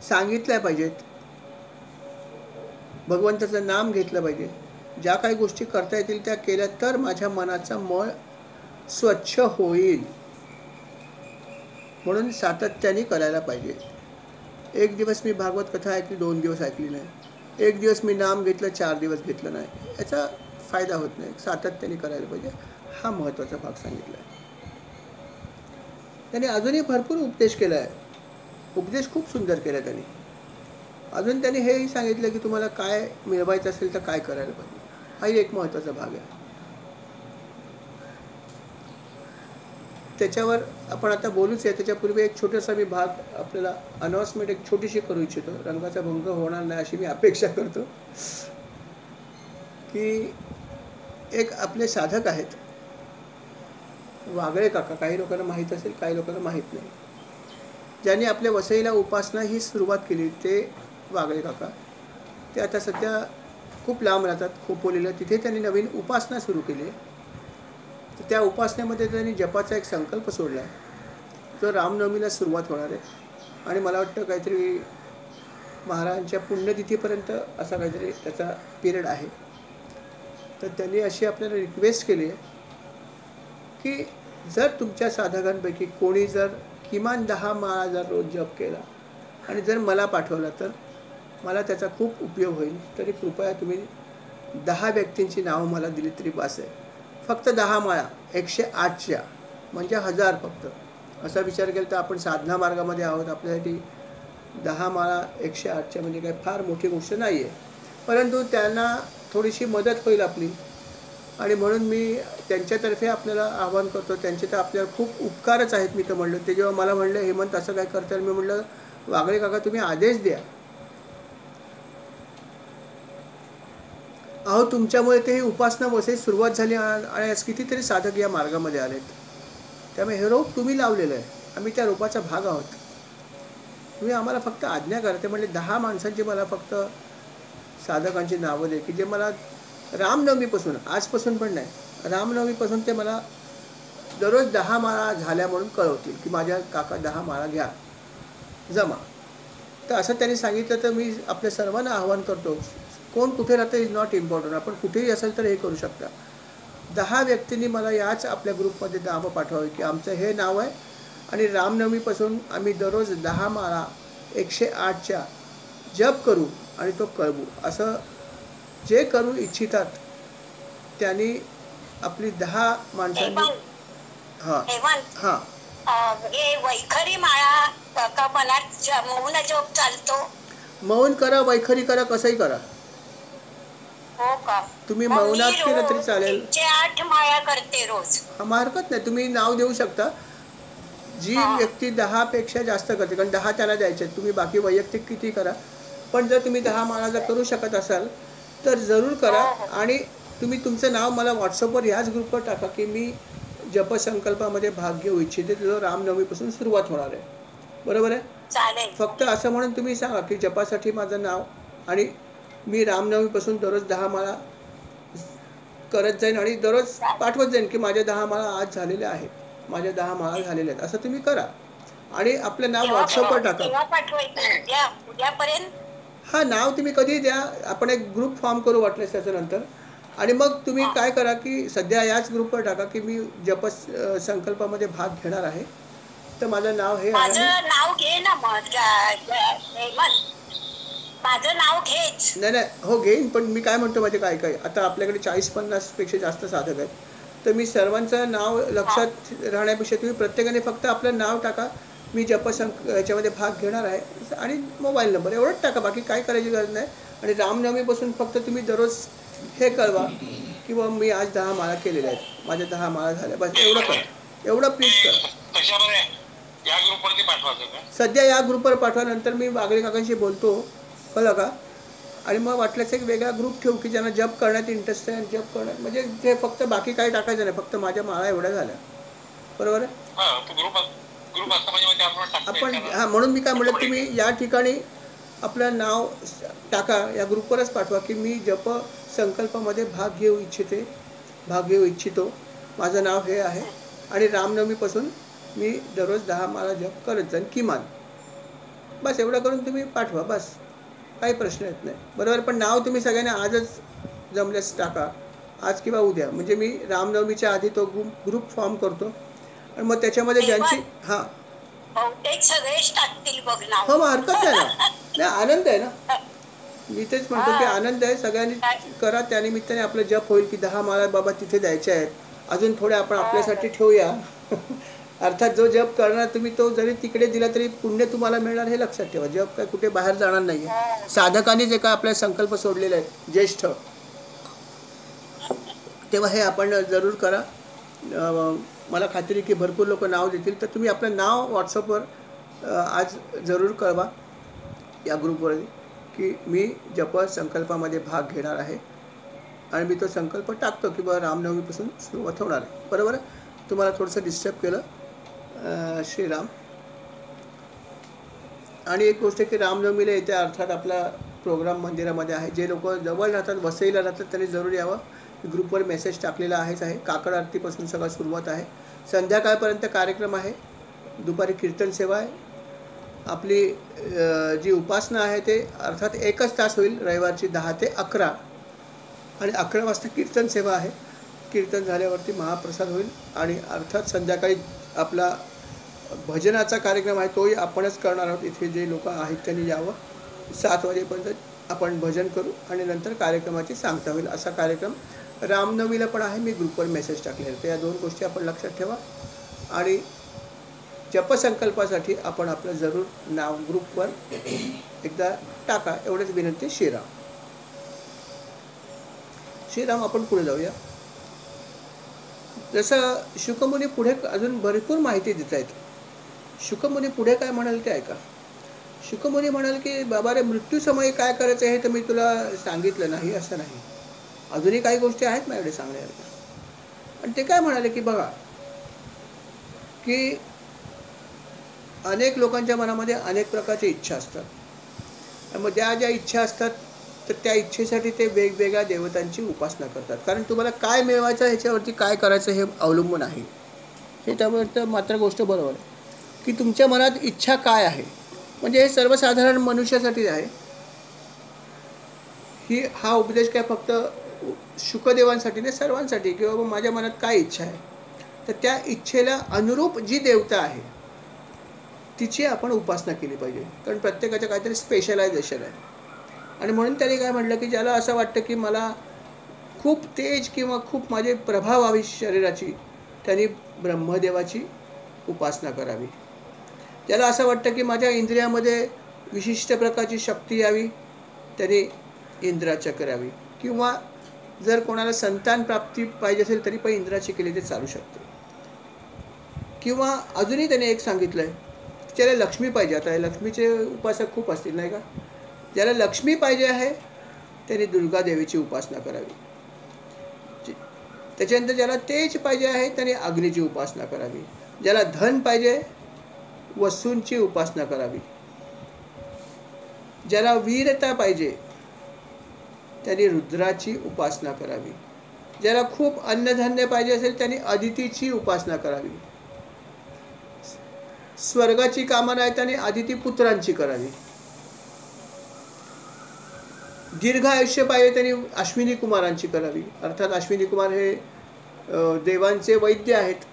सांगितल्या पाहिजेत, भगवंताचं नाम घेतलं पाहिजे. ज्या काही गोष्टी करता येतील त्या केल्या तर माझ्या मनाचा मळ स्वच्छ होईल. म्हणून सातत्याने करायला पाहिजे. एक दिवस मी भागवत कथा ऐकली, 2 दिवस ऐकली नाही. एक दिवस मी नाम घेतलं, 4 दिवस घेतलं नाही. याचा फायदा होत नाही. सातत्याने करायला पाहिजे. हा महत्त्वाचा भाग सांगितला आहे. त्याने अजूनही भरपूर उपदेश केला आहे. उपदेश खूप सुंदर केला त्यांनी. अजून त्यांनी हेही सांगितलं की तुम्हाला काय मिळवायचं असेल तर काय करायला पाहिजे. हाही एक महत्त्वाचा भाग आहे. त्याच्यावर आपण आता बोलूच आहे. त्याच्यापूर्वी एक छोटासा मी भाग आपल्याला अनाउन्समेंट एक छोटीशी करू इच्छितो. रंगाचा भंग होणार नाही अशी मी अपेक्षा करतो. की एक आपले साधक आहेत वागळे काका. काही लोकांना माहीत असेल, काही लोकांना माहीत नाही. ज्यांनी आपल्या वसईला उपासना ही सुरुवात केली ते वागळे काका. ते आता सध्या खूप लांब राहतात, खोपोलीला. तिथे त्यांनी नवीन उपासना सुरू केली. तर त्या उपासनेमध्ये त्यांनी जपाचा एक संकल्प सोडला आहे. जो रामनवमीला सुरुवात होणार आहे. आणि मला वाटतं काहीतरी महाराजांच्या पुण्यतिथीपर्यंत असा काहीतरी त्याचा पिरियड आहे. तर त्यांनी अशी आपल्याला रिक्वेस्ट केली आहे की जर तुमच्या साधकांपैकी कोणी जर किमान 10 माळा जर रोज जप केला आणि जर मला पाठवला तर मला त्याचा खूप उपयोग होईल. तरी कृपया तुम्ही 10 व्यक्तींची नावं मला दिली तरी बस आहे. फक्त 10 माळा 108च्या म्हणजे 1000 फक्त. असा विचार केला तर आपण साधना मार्गामध्ये आहोत. आपल्यासाठी 10 माळा 108च्या म्हणजे काही फार मोठी गोष्ट नाही आहे. परंतु त्यांना थोडीशी मदत होईल आपली. आणि म्हणून मी त्यांच्यातर्फे आपल्याला आवाहन करतो. त्यांचे तर आपल्याला खूप उपकारच आहेत. मी तर म्हणलं ते जेव्हा मला म्हणलं हेमंत असं काय करता, मी म्हटलं वागळे काका तुम्ही आदेश द्या. अहो तुमच्यामुळे ते ही उपासना वसई सुरुवात झाली आणि आज कितीतरी साधक या मार्गामध्ये आलेत. त्यामुळे हे रोप तुम्ही लावलेलं आहे. आम्ही त्या रोपाचा भाग आहोत. तुम्ही आम्हाला फक्त आज्ञा करा. ते म्हणले 10 माणसांची मला फक्त साधकांची नावं दे की जे मला रामनवमीपासून, आजपासून पण नाही, रामनवमीपासून ते मला दररोज 10 माळा झाल्या म्हणून कळवतील की माझ्या काका 10 माळा घ्या जमा. तर असं त्यांनी सांगितलं. तर मी आपल्या सर्वांना आवाहन करतो, कोण कुठे राहतं इज नॉट इम्पॉर्टंट. आपण कुठेही असेल तर हे करू शकता. 10 व्यक्तींनी मला याच आपल्या ग्रुपमध्ये नावं पाठवावी की आमचं हे नाव आहे आणि रामनवमीपासून आम्ही दररोज 10 माळा 108च्या जप करू आणि तो कळवू. असं जे करू इच्छितात त्यांनी आपली 10 माणसांनी. हां हां हे वैखरी माळा का मनात मौन जप चालतो? मौन करा, वैखरी करा, कसंही करा. हो का? तुम्ही मौनात केलं तरी चालेल. 8 माळा करते रोज. हा हरकत नाही. तुम्ही नाव देऊ शकता. जी व्यक्ती 10 पेक्षा जास्त करते, कारण 10 त्याला द्यायचे, तुम्ही बाकी वैयक्तिक किती करा. पण जर तुम्ही 10 माळा जर करू शकत असाल तर जरूर करा. आणि तुम्ही तुमचं नाव मला व्हॉट्सअपवर ह्याच ग्रुपवर टाका की मी जपसंकल्पामध्ये भाग घेऊ इच्छिते. जो रामनवमीपासून सुरुवात होणार आहे. बरोबर आहे? चालेल. फक्त असं म्हणून तुम्ही सांगा की जपासाठी माझं नाव आणि मी रामनवमीपासून दररोज 10 माळा करत जाईन आणि दररोज पाठवत जाईन की माझ्या 10 माळा आज झालेल्या आहेत, माझ्या 10 माळा झालेल्या आहेत. असं तुम्ही करा आणि आपलं नाव व्हॉट्सअपवर टाका. उद्यापर्यंत हा नाव तुम्ही कधी द्या. आपण एक ग्रुप फॉर्म करू वाटल्यास त्याच्यानंतर. आणि मग तुम्ही काय करा की सध्या याच ग्रुपवर टाका की मी जप संकल्पामध्ये भाग घेणार आहे. तर माझं नाव हे आहे. माझं नाव घे ना माझं नाव घेच. नाही हो घेईन. पण मी काय म्हणतो माहिती काय आता आपल्याकडे 40-50 पेक्षा जास्त साधक आहेत. तर मी सर्वांचं नाव लक्षात राहण्यापेक्षा तुम्ही प्रत्येकाने फक्त आपलं नाव टाका. मी याच्यामध्ये भाग घेणार आहे आणि मोबाईल नंबर एवढंच टाका. बाकी काय करायची गरज नाही. आणि रामनवमीपासून फक्त तुम्ही दररोज हे कळवा किंवा मी आज 10 माळा केलेल्या आहेत, माझ्या 10 माळा झाल्या, बस एवढं करा, एवढं प्लीज करा. त्याच्यामध्ये या ग्रुपवरती पाठवायचं का? सध्या या ग्रुपवर पाठवा, नंतर मी बागडे काकांशी बोलतो, कळलं का? आणि मग वाटल्यास एक वेगळा ग्रुप ठेवू की ज्यांना जप करण्यात इंटरेस्ट आहे, आणि जप करण्यात म्हणजे ते फक्त बाकी काही टाकायचं नाही, फक्त माझ्या माळा एवढ्या झाल्या, बरोबर आहे? हां, तो ग्रुप असता म्हणजे मग त्याप्रमाणे टाकता आपण येईल त्याला. हां, म्हणून मी काय म्हटलं, तुम्ही या ठिकाणी आपलं नाव टाका, या ग्रुपवरच पाठवा की मी जप संकल्पामध्ये भाग घेऊ इच्छितो, माझं नाव हे आहे, आणि रामनवमीपासून मी दररोज 10 माळा जप करत जाईन किमान, बस एवढं करून तुम्ही पाठवा, बस काही प्रश्न येत नाही, बरोबर? पण नाव तुम्ही सगळ्यांनी आजच जमल्यास टाका, आज किंवा उद्या, म्हणजे मी रामनवमीच्या आधी तो ग्रुप फॉर्म करतो, आणि मग त्याच्यामध्ये ज्यांची हां बहुतेक सगळेच टाकतील बघ ना. हो, मग हरकत नाही ना, नाही आनंद आहे ना, मी तेच म्हणतो की आनंद आहे, सगळ्यांनी करा, त्यानिमित्ताने आपलं जप होईल की 10 माळा बाबा तिथे द्यायच्या आहेत, अजून थोडे आपण आपल्यासाठी ठेवूया. अर्थात जो जप करणार तुम्ही, तो जरी तिकडे दिला तरी पुण्य तुम्हाला मिळणार, हे लक्षात ठेवा. जप काय कुठे बाहेर जाणार नाही आहे, साधकांनीच एका आपले संकल्प सोडलेले आहेत ज्येष्ठ, तेव्हा हे आपण जरूर करा. मला खात्री की भरपूर लोक नाव देतील, तर तुम्ही आपलं नाव व्हॉट्सअपवर आज जरूर कळवा या ग्रुपवर की मी जप संकल्पामध्ये भाग घेणार आहे, आणि मी तो संकल्प टाकतो की बा रामनवमीपासून सुरुवात होणार आहे, बरोबर आहे? तुम्हाला थोडंसं डिस्टर्ब केलं, श्रीराम. आणि एक गोष्ट की रामनवमीला येते, अर्थात आपला प्रोग्राम मंदिरामध्ये आहे, जे लोक जवळ राहतात, वसईला राहतात, त्यांनी जरूर यावं. ग्रुपवर मेसेज टाकलेला आहेच आहे. काकड आरतीपासून सगळं सुरुवात आहे, संध्याकाळपर्यंत कार्यक्रम आहे, दुपारी कीर्तन सेवा आहे. आपली जी उपासना आहे ते अर्थात 1च तास होईल, रविवारची 10 ते 11, आणि 11 वाजता कीर्तन सेवा आहे. कीर्तन झाल्यावरती महाप्रसाद होईल, आणि अर्थात संध्याकाळी आपला भजनाचा कार्यक्रम आहे, तोही आपणच करणार आहोत. इथे जे लोक आहेत त्यांनी यावं, 7 वाजेपर्यंत आपण भजन करू, आणि नंतर कार्यक्रमाची सांगता होईल. असा कार्यक्रम रामनवमीला पण आहे, मी ग्रुपवर मेसेज टाकले, तर या 2 गोष्टी आपण लक्षात ठेवा. आणि जपसंकल्पासाठी आपण आपलं जरूर नाव ग्रुपवर एकदा टाका, एवढंच विनंती. श्रीराम, आपण पुढे जाऊया. जसं शुकमुनी पुढे अजून भरपूर माहिती देत आहेत. शुकमुनी पुढे काय म्हणाल ते ऐका. शुकमुनी म्हणाल की बाबा रे, मृत्यूसमयी काय करायचं हे तर मी तुला सांगितलं नाही, असं नाही, अजूनही काही गोष्टी आहेत माझ्याकडे सांगण्यासारख्या. आणि ते काय म्हणाले की बघा की अनेक लोकांच्या मनामध्ये अनेक प्रकारच्या इच्छा असतात, मग ज्या इच्छा असतात तर त्या इच्छेसाठी ते वेगवेगळ्या देवतांची उपासना करतात, कारण तुम्हाला काय मिळवायचं ह्याच्यावरती काय करायचं हे अवलंबून आहे. हे त्यामुळे तर मात्र गोष्ट बरोबर आहे की तुमच्या मनात इच्छा काय आहे, म्हणजे हे सर्वसाधारण मनुष्यासाठी आहे. हा उपदेश काय फक्त शुकदेवांसाठी नाही, सर्वांसाठी, किंवा माझ्या मनात काय इच्छा आहे, तर त्या इच्छेला अनुरूप जी देवता आहे तिची आपण उपासना केली पाहिजे, कारण प्रत्येकाचं काहीतरी स्पेशलायझेशन आहे. आणि म्हणून त्यांनी काय म्हटलं की ज्याला असं वाटतं की मला खूप तेज किंवा खूप माझे प्रभाव व्हावी शरीराची, त्यांनी ब्रह्मदेवाची उपासना करावी. ज्याला असं वाटतं की माझ्या इंद्रियामध्ये विशिष्ट प्रकारची शक्ती यावी, त्यांनी इंद्राच्या करावी. किंवा जर कोणाला संतान प्राप्ती पाहिजे असेल तरी पण इंद्राची केली ते चालू शकते. किंवा अजूनही त्याने एक सांगितलं आहे, ज्याला लक्ष्मी पाहिजे, आता लक्ष्मीचे उपासक खूप असतील नाही का, ज्याला लक्ष्मी पाहिजे आहे त्यांनी दुर्गादेवीची उपासना करावी. त्याच्यानंतर ज्याला तेज पाहिजे आहे त्यांनी अग्नीची उपासना करावी. ज्याला धन पाहिजे वस्तूंची उपासना करावी. ज्याला वीरता पाहिजे त्यांनी रुद्राची उपासना करावी. ज्याला खूप अन्नधान्य पाहिजे असेल त्यांनी अदितीची उपासना करावी. स्वर्गाची कामना आहे त्यांनी अदिती पुत्रांची करावी. दीर्घ आयुष्य पाहिजे त्यांनी अश्विनी कुमारांची करावी. अर्थात अश्विनी कुमार हे देवांचे वैद्य आहेत,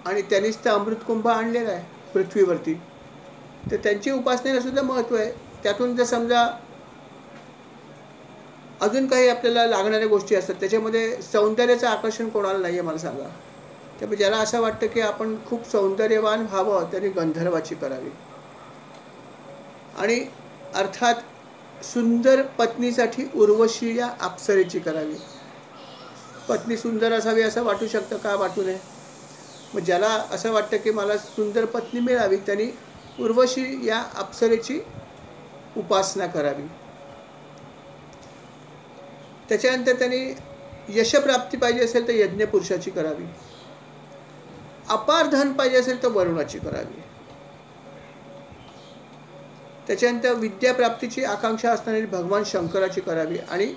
आणि त्यांनीच तर अमृतकुंभ आणलेला आहे पृथ्वीवरती, तर त्यांची उपासनेला सुद्धा महत्त्व आहे. त्यातून जर समजा अजून काही आपल्याला लागणाऱ्या गोष्टी असतात, त्याच्यामध्ये सौंदर्याचं आकर्षण कोणाला नाही आहे मला सांगा. त्यामुळे ज्याला असं वाटतं की आपण खूप सौंदर्यवान व्हावं त्यांनी गंधर्वाची करावी. आणि अर्थात सुंदर पत्नीसाठी उर्वशी या अप्सरेची करावी. पत्नी सुंदर असावी असं वाटू शकतं, का वाटू नये? मग ज्याला असं वाटतं की मला सुंदर पत्नी मिळावी त्यांनी उर्वशी या अप्सरेची उपासना करावी. त्याच्यानंतर त्यांनी यशप्राप्ती पाहिजे असेल तर यज्ञपुरुषाची करावी. अपार धन पाहिजे असेल तर वरुणाची करावी. त्याच्यानंतर विद्याप्राप्तीची आकांक्षा असणारी भगवान शंकराची करावी. आणि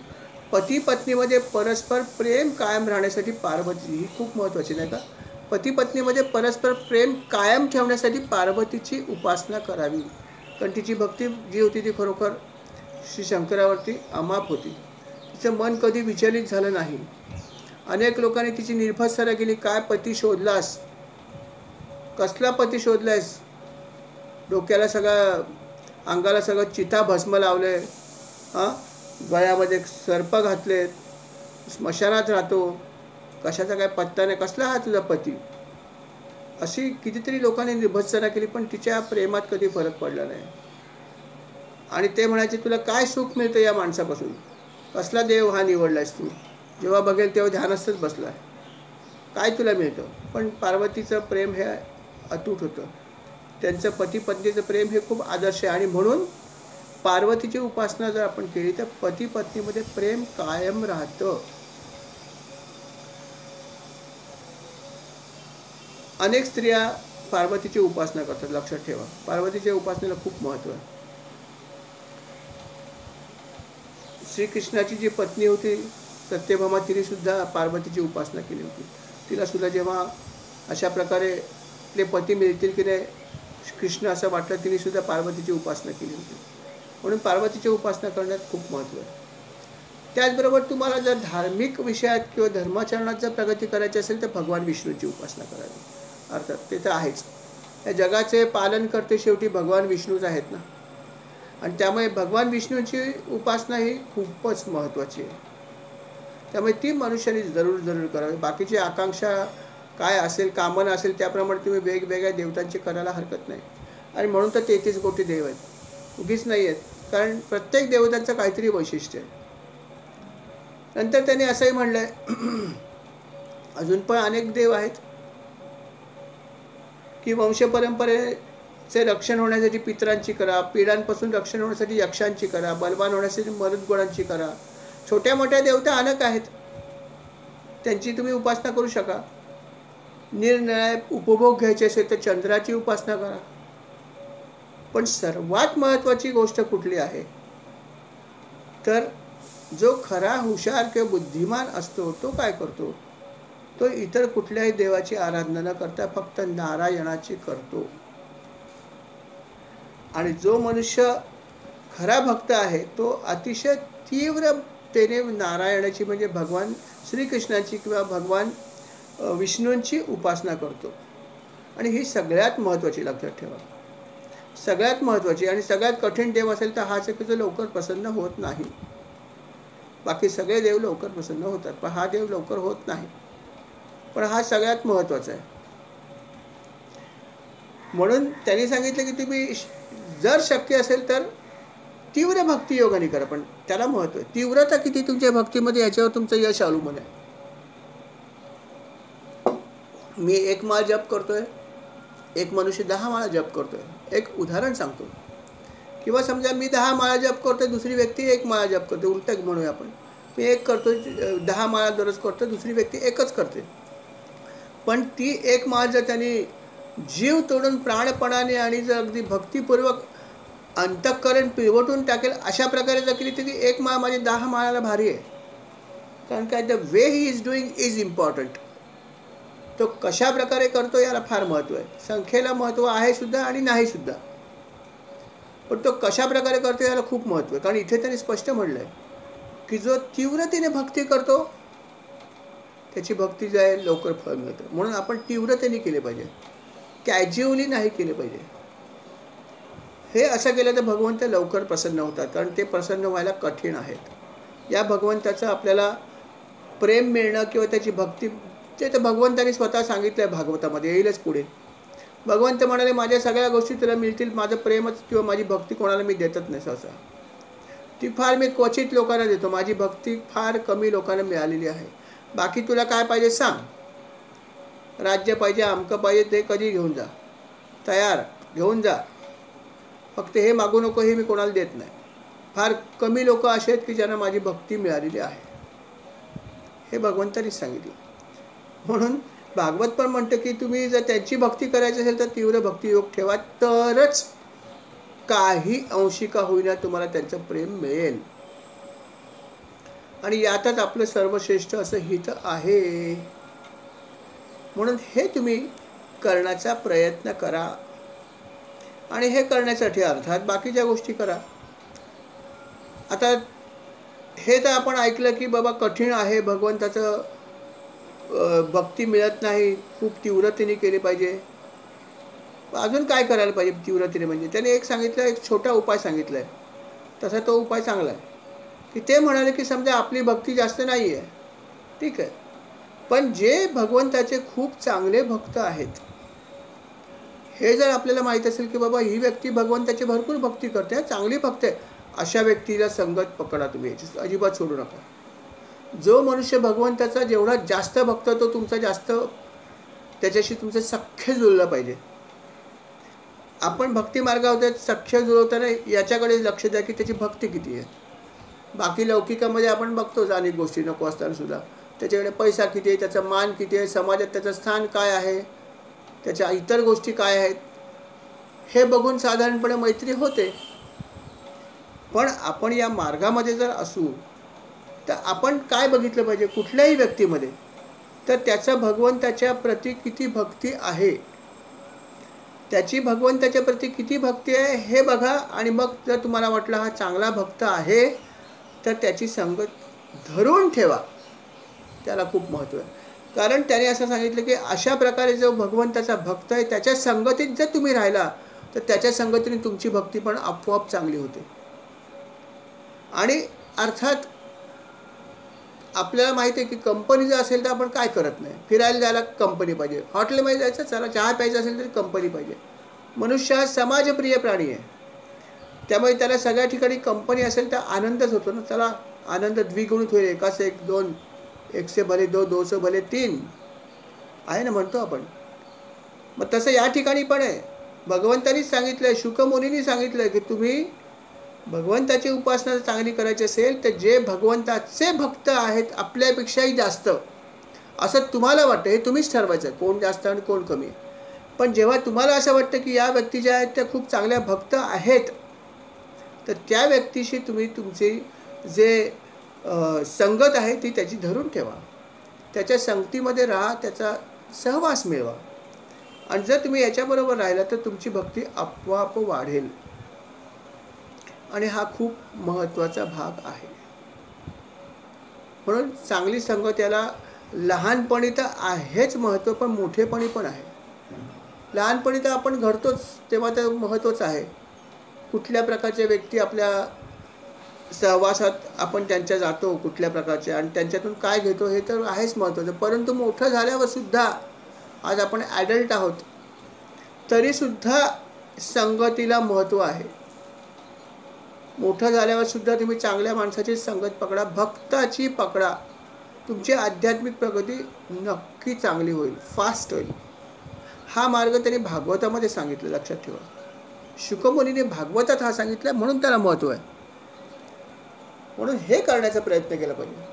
पती पत्नीमध्ये परस्पर प्रेम कायम राहण्यासाठी पार्वती ही खूप महत्त्वाची, नाही का? पती पत्नीमध्ये परस्पर प्रेम कायम ठेवण्यासाठी पार्वतीची उपासना करावी. कारण तिची भक्ती जी होती ती खरोखर श्री शंकरावरती अमाप होती. तिचं मन कधी विचलित झालं नाही. अनेक लोकांनी तिची निर्भत्सना केली. काय पती शोधलास? कसला पती शोधलायस? डोक्याला सगळं, अंगाला सगळं चिता भस्म लावले, गळ्यामध्ये सर्प घातलेत, स्मशानात राहतो, कशाचा काय पत्ता नाही, कसला हा तुझा पती? अशी कितीतरी लोकांनी निर्भत्सना केली, पण तिच्या प्रेमात कधी फरक पडला नाही. आणि ते म्हणायचे तुला काय सुख मिळतं या माणसापासून? कसला देव हा निवडलायस तू? जेव्हा बघेल तेव्हा ध्यानस्थच बसलाय, काय तुला मिळतं? पण पार्वतीचं प्रेम हे अतूट होतं. त्यांचं पती पत्नीचं प्रेम हे खूप आदर्श आहे. आणि म्हणून पार्वतीची उपासना जर आपण केली तर पती पत्नीमध्ये प्रेम कायम राहतं. अनेक स्त्रिया पार्वतीची उपासना करतात, लक्षात ठेवा. पार्वतीच्या उपासनेला खूप महत्त्व आहे. श्रीकृष्णाची जी पत्नी होती सत्यभामा, तिने सुद्धा पार्वतीची उपासना केली होती. तिला सुद्धा जेव्हा अशा प्रकारे आपले पती मिळतील की नाही कृष्ण असं वाटलं, तिने सुद्धा पार्वतीची उपासना केली होती. म्हणून पार्वतीची उपासना करण्यात खूप महत्त्व आहे. त्याचबरोबर तुम्हाला जर धार्मिक विषयात किंवा धर्माचरणात जर प्रगती करायची असेल तर भगवान विष्णूची उपासना करावी. अर्थात ते तर आहेच. या जगाचे पालन करते शेवटी भगवान विष्णूच आहेत ना. आणि त्यामुळे भगवान विष्णूची उपासना ही खूपच महत्त्वाची आहे. त्यामुळे ती मनुष्याने जरूर करावी. बाकीची आकांक्षा काय असेल, कामना असेल त्याप्रमाणे तुम्ही वेगवेगळ्या देवतांची करायला हरकत नाही. आणि म्हणून तर 33 कोटी देव आहेत, उगीच नाही आहेत. कारण प्रत्येक देवतांचं काहीतरी वैशिष्ट्य आहे. नंतर त्यांनी असंही म्हणलं आहे अजून पण अनेक देव आहेत की वंशपरंपरेचे रक्षण होण्यासाठी पितरांची करा, पीडांपासून रक्षण होण्यासाठी यक्षांची करा, बलवान होण्यासाठी मरुदगुणांची करा. छोट्या मोठ्या देवता अनेक आहेत, त्यांची तुम्ही उपासना करू शका. निरनिराळे उपभोग घ्यायचे असेल तर चंद्राची उपासना करा. पण सर्वात महत्त्वाची गोष्ट कुठली आहे तर जो खरा हुशार किंवा बुद्धिमान असतो तो काय करतो? तो इतर कुठल्याही देवाची आराधना न करता फक्त नारायणाची करतो. आणि जो मनुष्य खरा भक्त आहे तो अतिशय तीव्रतेने नारायणाची म्हणजे भगवान श्रीकृष्णाची किंवा भगवान विष्णूंची उपासना करतो. आणि ही सगळ्यात महत्त्वाची, लक्षात ठेवा, सगळ्यात महत्त्वाची. आणि सगळ्यात कठीण देव असेल तर हाच आहे की जो लवकर प्रसन्न होत नाही. बाकी सगळे देव लवकर प्रसन्न होतात, पण हा देव लवकर होत नाही. पण हा सगळ्यात महत्त्वाचा आहे. म्हणून त्यांनी सांगितलं की तुम्ही जर शक्य असेल तर तीव्र भक्ती योगाने करा. पण त्याला महत्त्व आहे, तीव्रता किती तुमच्या भक्तीमध्ये याच्यावर तुमचं यश अवलंबून आहे. मी 1 माळ जप करतोय, एक मनुष्य 10 माळा जप करतोय. एक उदाहरण सांगतो. किंवा समजा मी 10 माळा जप करतोय, दुसरी व्यक्ती 1 माळा जप करते, उलटं म्हणूया आपण. मी 1 करतोय, 10 माळा दररोज करतो, दुसरी व्यक्ती 1च करते. पण ती 1 माळ जर त्यांनी जीव तोडून प्राणपणाने आणि जर अगदी भक्तिपूर्वक अंतःकरण पिळवटून टाकेल अशा प्रकारे जर केली तर ती 1 माळ माझी 10 माळाला भारी आहे. कारण काय, the way he is doing is important. तो कशा प्रकारे करतो याला फार महत्त्व आहे. संख्येला महत्त्व आहे सुद्धा आणि नाही सुद्धा, पण तो कशा प्रकारे करतो याला खूप महत्त्व आहे. कारण इथे त्यांनी स्पष्ट म्हणलं आहे की जो तीव्रतेने भक्ती करतो त्याची भक्ती जी आहे लवकर फळ मिळतं. म्हणून आपण तीव्रतेने केले पाहिजे, कॅज्युअली नाही केले पाहिजे. हे असं केलं तर भगवंत लवकर प्रसन्न होतात, कारण ते प्रसन्न व्हायला कठीण आहेत. या भगवंताचं आपल्याला प्रेम मिळणं किंवा त्याची भक्ती, ते तर भगवंताने स्वतः सांगितलं आहे भागवतामध्ये, येईलच पुढे. भगवंत म्हणाले माझ्या सगळ्या गोष्टी तुला मिळतील, माझं प्रेमच किंवा माझी भक्ती कोणाला मी देतच नाही सहसा. ती फार मी क्वचित लोकांना देतो, माझी भक्ती फार कमी लोकांना मिळालेली आहे. बाकी तुला काय पाहिजे सांग, राज्य पाहिजे, अमकं पाहिजे, ते कधी घेऊन जा, तयार घेऊन जा, फक्त हे मागू नको, हे मी कोणाला देत नाही. फार कमी लोक असे आहेत की ज्यांना माझी भक्ती मिळालेली आहे, हे भगवंतानीच सांगितलं. म्हणून भागवत पण म्हणतं की तुम्ही जर त्यांची भक्ती करायची असेल तर तीव्र भक्तियोग ठेवा, तरच काही अंशी का होईना तुम्हाला त्यांचं प्रेम मिळेल. आणि यातच आपलं सर्वश्रेष्ठ असं हित आहे. म्हणून हे तुम्ही करण्याचा प्रयत्न करा. आणि हे करण्यासाठी अर्थात बाकीच्या गोष्टी करा. आता हे तर आपण ऐकलं की बाबा कठीण आहे, भगवंताचं भक्ती मिळत नाही, खूप तीव्रतेने केली पाहिजे. अजून काय करायला पाहिजे तीव्रतेने? म्हणजे त्याने एक सांगितलं, एक छोटा उपाय सांगितला आहे. तसा तो उपाय चांगला आहे की ते म्हणाले की समजा आपली भक्ती जास्त नाही आहे, ठीक आहे, पण जे भगवंताचे खूप चांगले भक्त आहेत, हे जर आपल्याला माहीत असेल की बाबा ही व्यक्ती भगवंताची भरपूर भक्ती करते, चांगली भक्त आहे, अशा व्यक्तीला संगत पकडा तुम्ही, याची अजिबात सोडू नका. जो मनुष्य भगवंताचा जेवढा जास्त भक्त, तो तुमचा जास्त त्याच्याशी तुमचं सख्य जुळलं पाहिजे. आपण भक्ती मार्गावर सख्य जुळवताना याच्याकडे लक्ष द्या की त्याची भक्ती किती आहे. बाकी लौकिकामध्ये आपण बघतोच अनेक गोष्टी नको असताना सुद्धा, त्याच्याकडे पैसा किती आहे, त्याचा मान किती आहे, समाजात त्याचं स्थान काय आहे, त्याच्या इतर गोष्टी काय आहेत, हे बघून साधारणपणे मैत्री होते. पण आपण या मार्गामध्ये जर असू तर आपण काय बघितलं पाहिजे कुठल्याही व्यक्तीमध्ये, तर त्याचा भगवंताच्या प्रती किती भक्ती आहे, त्याची भगवंताच्या प्रती किती भक्ती आहे हे बघा. आणि मग जर तुम्हाला वाटलं हा चांगला भक्त आहे तर त्याची संगत धरून ठेवा, त्याला खूप महत्त्व आहे. कारण त्याने असं सांगितलं की अशा प्रकारे जो भगवंताचा भक्त आहे त्याच्या संगतीत जर तुम्ही राहिला तर त्याच्या संगतीने तुमची भक्ती पण आपोआप चांगली होते. आणि अर्थात आपल्याला माहिती आहे की कंपनी जर असेल तर आपण काय करत नाही, फिरायला जायला कंपनी पाहिजे, हॉटेलमध्ये जायचं चला चहा प्यायचं असेल तरी कंपनी पाहिजे. मनुष्य हा समाजप्रिय प्राणी आहे, त्यामुळे त्याला सगळ्या ठिकाणी कंपनी असेल तर आनंदच होतो ना. चला आनंद द्विगुणित होईल, एकाच एक दोन, एक से भले दो, दो से भले तीन आहे ना म्हणतो आपण. मग तसं या ठिकाणी पण आहे. भगवंतानीच सांगितलं आहे, शुकमुनींनी सांगितलं आहे की तुम्ही भगवंताची उपासना चांगली करायची असेल तर जे भगवंताचे भक्त आहेत आपल्यापेक्षाही जास्त असं तुम्हाला वाटतं, हे तुम्हीच ठरवायचं कोण जास्त आणि कोण कमी. पण जेव्हा तुम्हाला असं वाटतं की या व्यक्ती ज्या आहेत त्या खूप चांगल्या भक्त आहेत, तर त्या व्यक्तीशी तुम्ही तुमची जे संगत आहे ती त्याची धरून ठेवा, त्याच्या संगतीमध्ये राहा, त्याचा सहवास मिळवा. आणि जर तुम्ही याच्याबरोबर राहिला तर तुमची भक्ती आपोआप वाढेल. आणि हा खूप महत्त्वाचा भाग आहे. म्हणून चांगली संगत याला लहानपणी तर आहेच महत्त्व, पण मोठेपणी पण आहे. लहानपणी तर आपण घडतोच तेव्हा तर महत्त्वाचं आहे. कुठल्या प्रकारचे व्यक्ती आपल्या सहवासात आपण त्यांच्या जातो, कुठल्या प्रकारचे, आणि त्यांच्यातून काय घेतो हे तर आहेच महत्त्वाचं. परंतु मोठं झाल्यावर सुद्धा, आज आपण ॲडल्ट आहोत तरीसुद्धा संगतीला महत्त्व आहे. मोठं झाल्यावर सुद्धा तुम्ही चांगल्या माणसाची संगत पकडा, भक्ताची पकडा, तुमची आध्यात्मिक प्रगती नक्की चांगली होईल, फास्ट होईल. हा मार्ग त्यांनी भागवतामध्ये सांगितलं, लक्षात ठेवा. शुकमुनीने भागवतात हा सांगितलं म्हणून त्याला महत्त्व आहे. म्हणून हे करण्याचा प्रयत्न केला पाहिजे.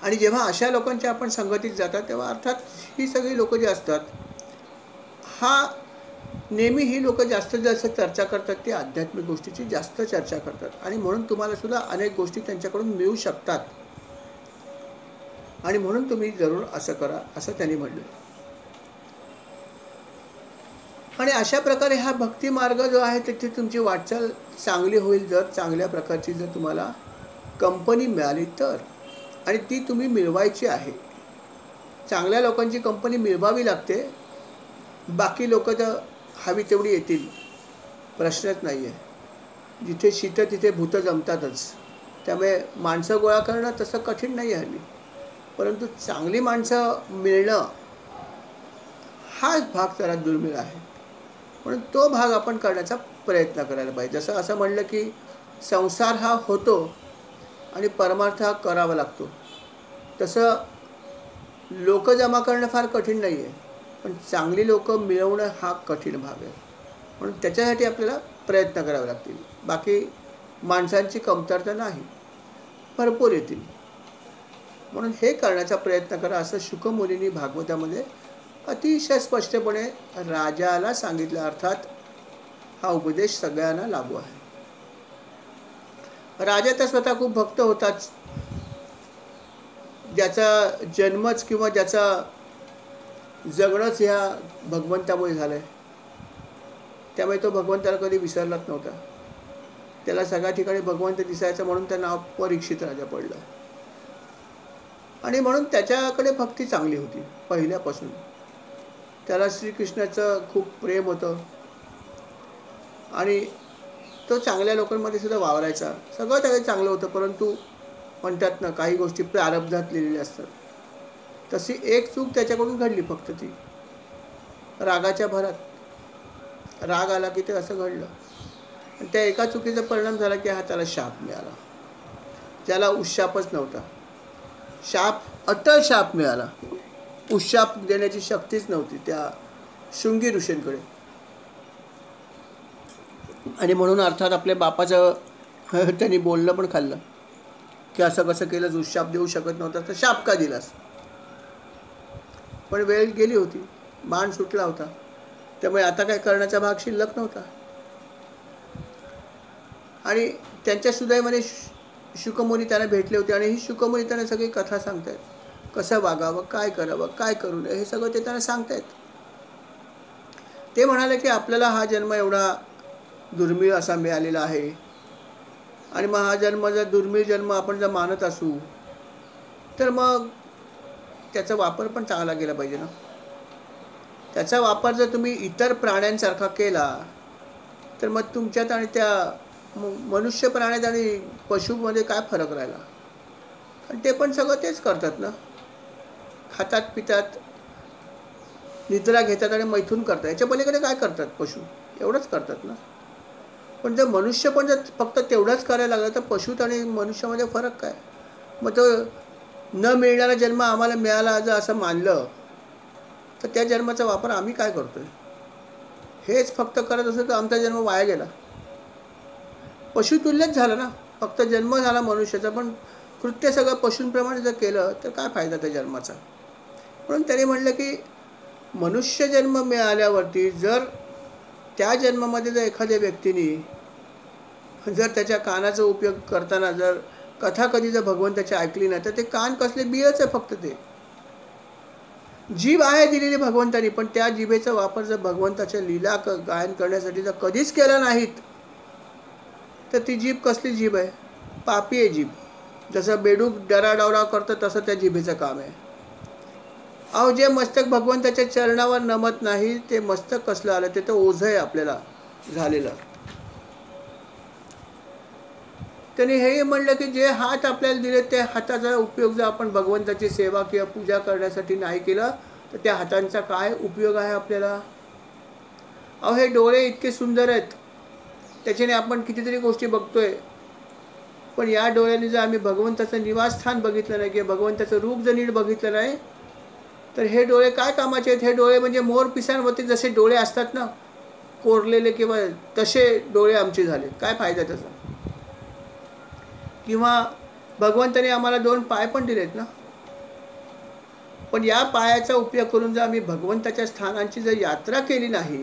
आणि जेव्हा अशा लोकांच्या आपण संगतीत जातात तेव्हा अर्थात ही सगळी लोक जी असतात, हा नेहमी ही लोक जास्तीत जास्त चर्चा करतात ती आध्यात्मिक गोष्टीची जास्त चर्चा करतात. आणि म्हणून तुम्हाला सुद्धा अनेक गोष्टी त्यांच्याकडून मिळू शकतात. आणि म्हणून तुम्ही जरूर असं करा असं त्यांनी म्हटलं. आणि अशा प्रकारे हा भक्ती मार्ग जो आहे तिथे तुमची वाटचाल चांगली होईल जर चांगल्या प्रकारची जर तुम्हाला कंपनी मिळाली तर. आणि ती तुम्ही मिळवायची आहे. चांगल्या लोकांची कंपनी मिळवावी लागते. बाकी लोक तर हवी तेवढी येतील, प्रश्नच नाही आहे. जिथे शीत तिथे भूत जमतातच. त्यामुळे माणसं गोळा करणं तसं कठीण नाही आहे हल्ली. परंतु चांगली माणसं मिळणं हाच भाग जरा दुर्मिळ आहे. म्हणून तो भाग आपण करण्याचा प्रयत्न करायला पाहिजे. जसं असं म्हणलं की संसार हा होतो आणि परमार्थ हा करावा लागतो. तसं लोक जमा करणं फार कठीण नाही आहे, पण चांगली लोक मिळवणं हा कठीण भाग आहे. म्हणून त्याच्यासाठी आपल्याला प्रयत्न करावे लागतील. बाकी माणसांची कमतरता नाही, भरपूर येतील. म्हणून हे करण्याचा प्रयत्न करा असं शुकमुनींनी भागवतामध्ये अतिशय स्पष्टपणे राजाला सांगितलं. अर्थात हा उपदेश सगळ्यांना लागू आहे. राजा तर स्वतः खूप भक्त होताच, ज्याचा जन्मच किंवा ज्याचा जगणंच ह्या भगवंतामुळे झालं आहे. त्यामुळे तो भगवंताला कधी विसरलाच नव्हता. त्याला सगळ्या ठिकाणी भगवंत दिसायचं म्हणून त्या नाव परीक्षित राजा पडलं. आणि म्हणून त्याच्याकडे भक्ती चांगली होती पहिल्यापासून. त्याला श्रीकृष्णाचं खूप प्रेम होतं आणि तो चांगल्या लोकांमध्ये सुद्धा वावरायचा. सगळं त्याला चांगलं होतं, परंतु म्हणतात ना काही गोष्टी प्रारब्धात लिहिलेल्या असतात. तशी एक चूक त्याच्याकडून घडली फक्त ती रागाच्या भरात. राग आला की ते असं घडलं आणि त्या एका चुकीचा परिणाम झाला की हा त्याला शाप मिळाला, ज्याला उशापच नव्हता. शाप, अटळ शाप मिळाला. उशाप देण्याची शक्तीच नव्हती त्या शृंगी ऋषींकडे. आणि म्हणून अर्थात आपल्या बापाचं त्यांनी बोलणं पण खाल्लं की असं कसं केलंस, उशाप देऊ शकत नव्हता तर शाप का दिलास. पण वेळ गेली होती, बाण सुटला होता, त्यामुळे आता काय करण्याचा भाग शिल्लक नव्हता. आणि त्यांच्या सुदैवाने शुकमुनी त्यांना भेटले होते आणि ही शुकमुनी त्यांना सगळी कथा सांगतायत. कसं वागावं, काय करावं, काय करू नये, हे सगळं ते त्यांना सांगतायत. ते म्हणाले की आपल्याला हा जन्म एवढा दुर्मिळ असा मिळालेला आहे आणि मग हा जन्म जर दुर्मिळ जन्म आपण जर मानत असू तर मग त्याचा वापर पण चांगला केला पाहिजे ना. त्याचा वापर जर तुम्ही इतर प्राण्यांसारखा केला तर मग तुमच्यात आणि त्या मनुष्य प्राण्यात आणि पशुमध्ये काय फरक राहिला. आणि ते पण सगळं तेच करतात ना. खातात, पितात, निद्रा घेतात आणि मैथून करतात. याच्या पलीकडे काय करतात पशु? एवढंच करतात ना. पण जर मनुष्य पण जर फक्त तेवढंच करायला लागलं तर पशुत आणि मनुष्यामध्ये फरक काय. मग तो न मिळणारा जन्म आम्हाला मिळाला जर असं मानलं तर त्या जन्माचा वापर आम्ही काय करतोय? हेच फक्त करत असतो तर आमचा जन्म वाया गेला. पशुतुल्यच झालं ना. फक्त जन्म झाला मनुष्याचा, पण कृत्य सगळं पशूंप्रमाणे जर केलं तर काय फायदा त्या जन्माचा. म्हणून त्याने म्हटलं की मनुष्य जन्म मिळाल्यावरती जर त्या जन्मामध्ये जर एखाद्या व्यक्तीने जर त्याच्या कानाचा उपयोग करताना जर कथा कधी जर भगवंताची ऐकली नाही तर ते कान कसले बिळच आहे. फक्त ते जीभ आहे दिलेली भगवंतानी, पण त्या जिभेचा वापर जर भगवंताच्या लीला गायन करण्यासाठी जर कधीच केला नाहीत तर ती जीभ कसली जीभ आहे? पापी आहे जीभ. जसं बेडूक डराडवरा करतं तसं त्या जिभेचं काम आहे. अहो, जे मस्तक भगवंताच्या चरणावर नमत नाही ते मस्तक कसलं आलं? ते तर ओझं आहे आपल्याला झालेलं. त्यांनी हे म्हणलं की जे हात आपल्याला दिले त्या हाताचा उपयोग जर आपण भगवंताची सेवा किंवा पूजा करण्यासाठी नाही केला तर त्या हातांचा काय उपयोग आहे आपल्याला? अहो, हे डोळे इतके सुंदर आहेत, त्याच्याने आपण कितीतरी गोष्टी बघतोय, पण या डोळ्याने जर आम्ही भगवंताचं निवासस्थान बघितलं नाही किंवा भगवंताचं रूप जर नीट बघितलं नाही तर हे डोळे काय कामाचे आहेत? हे डोळे म्हणजे मोर पिसांवरती जसे डोळे असतात ना कोरलेले, किंवा तसे डोळे आमचे झाले. काय फायदा त्याचा? किंवा भगवंताने आम्हाला 2 पाय पण दिलेत ना, पण या पायाचा उपयोग करून जर आम्ही भगवंताच्या स्थानांची जर यात्रा केली नाही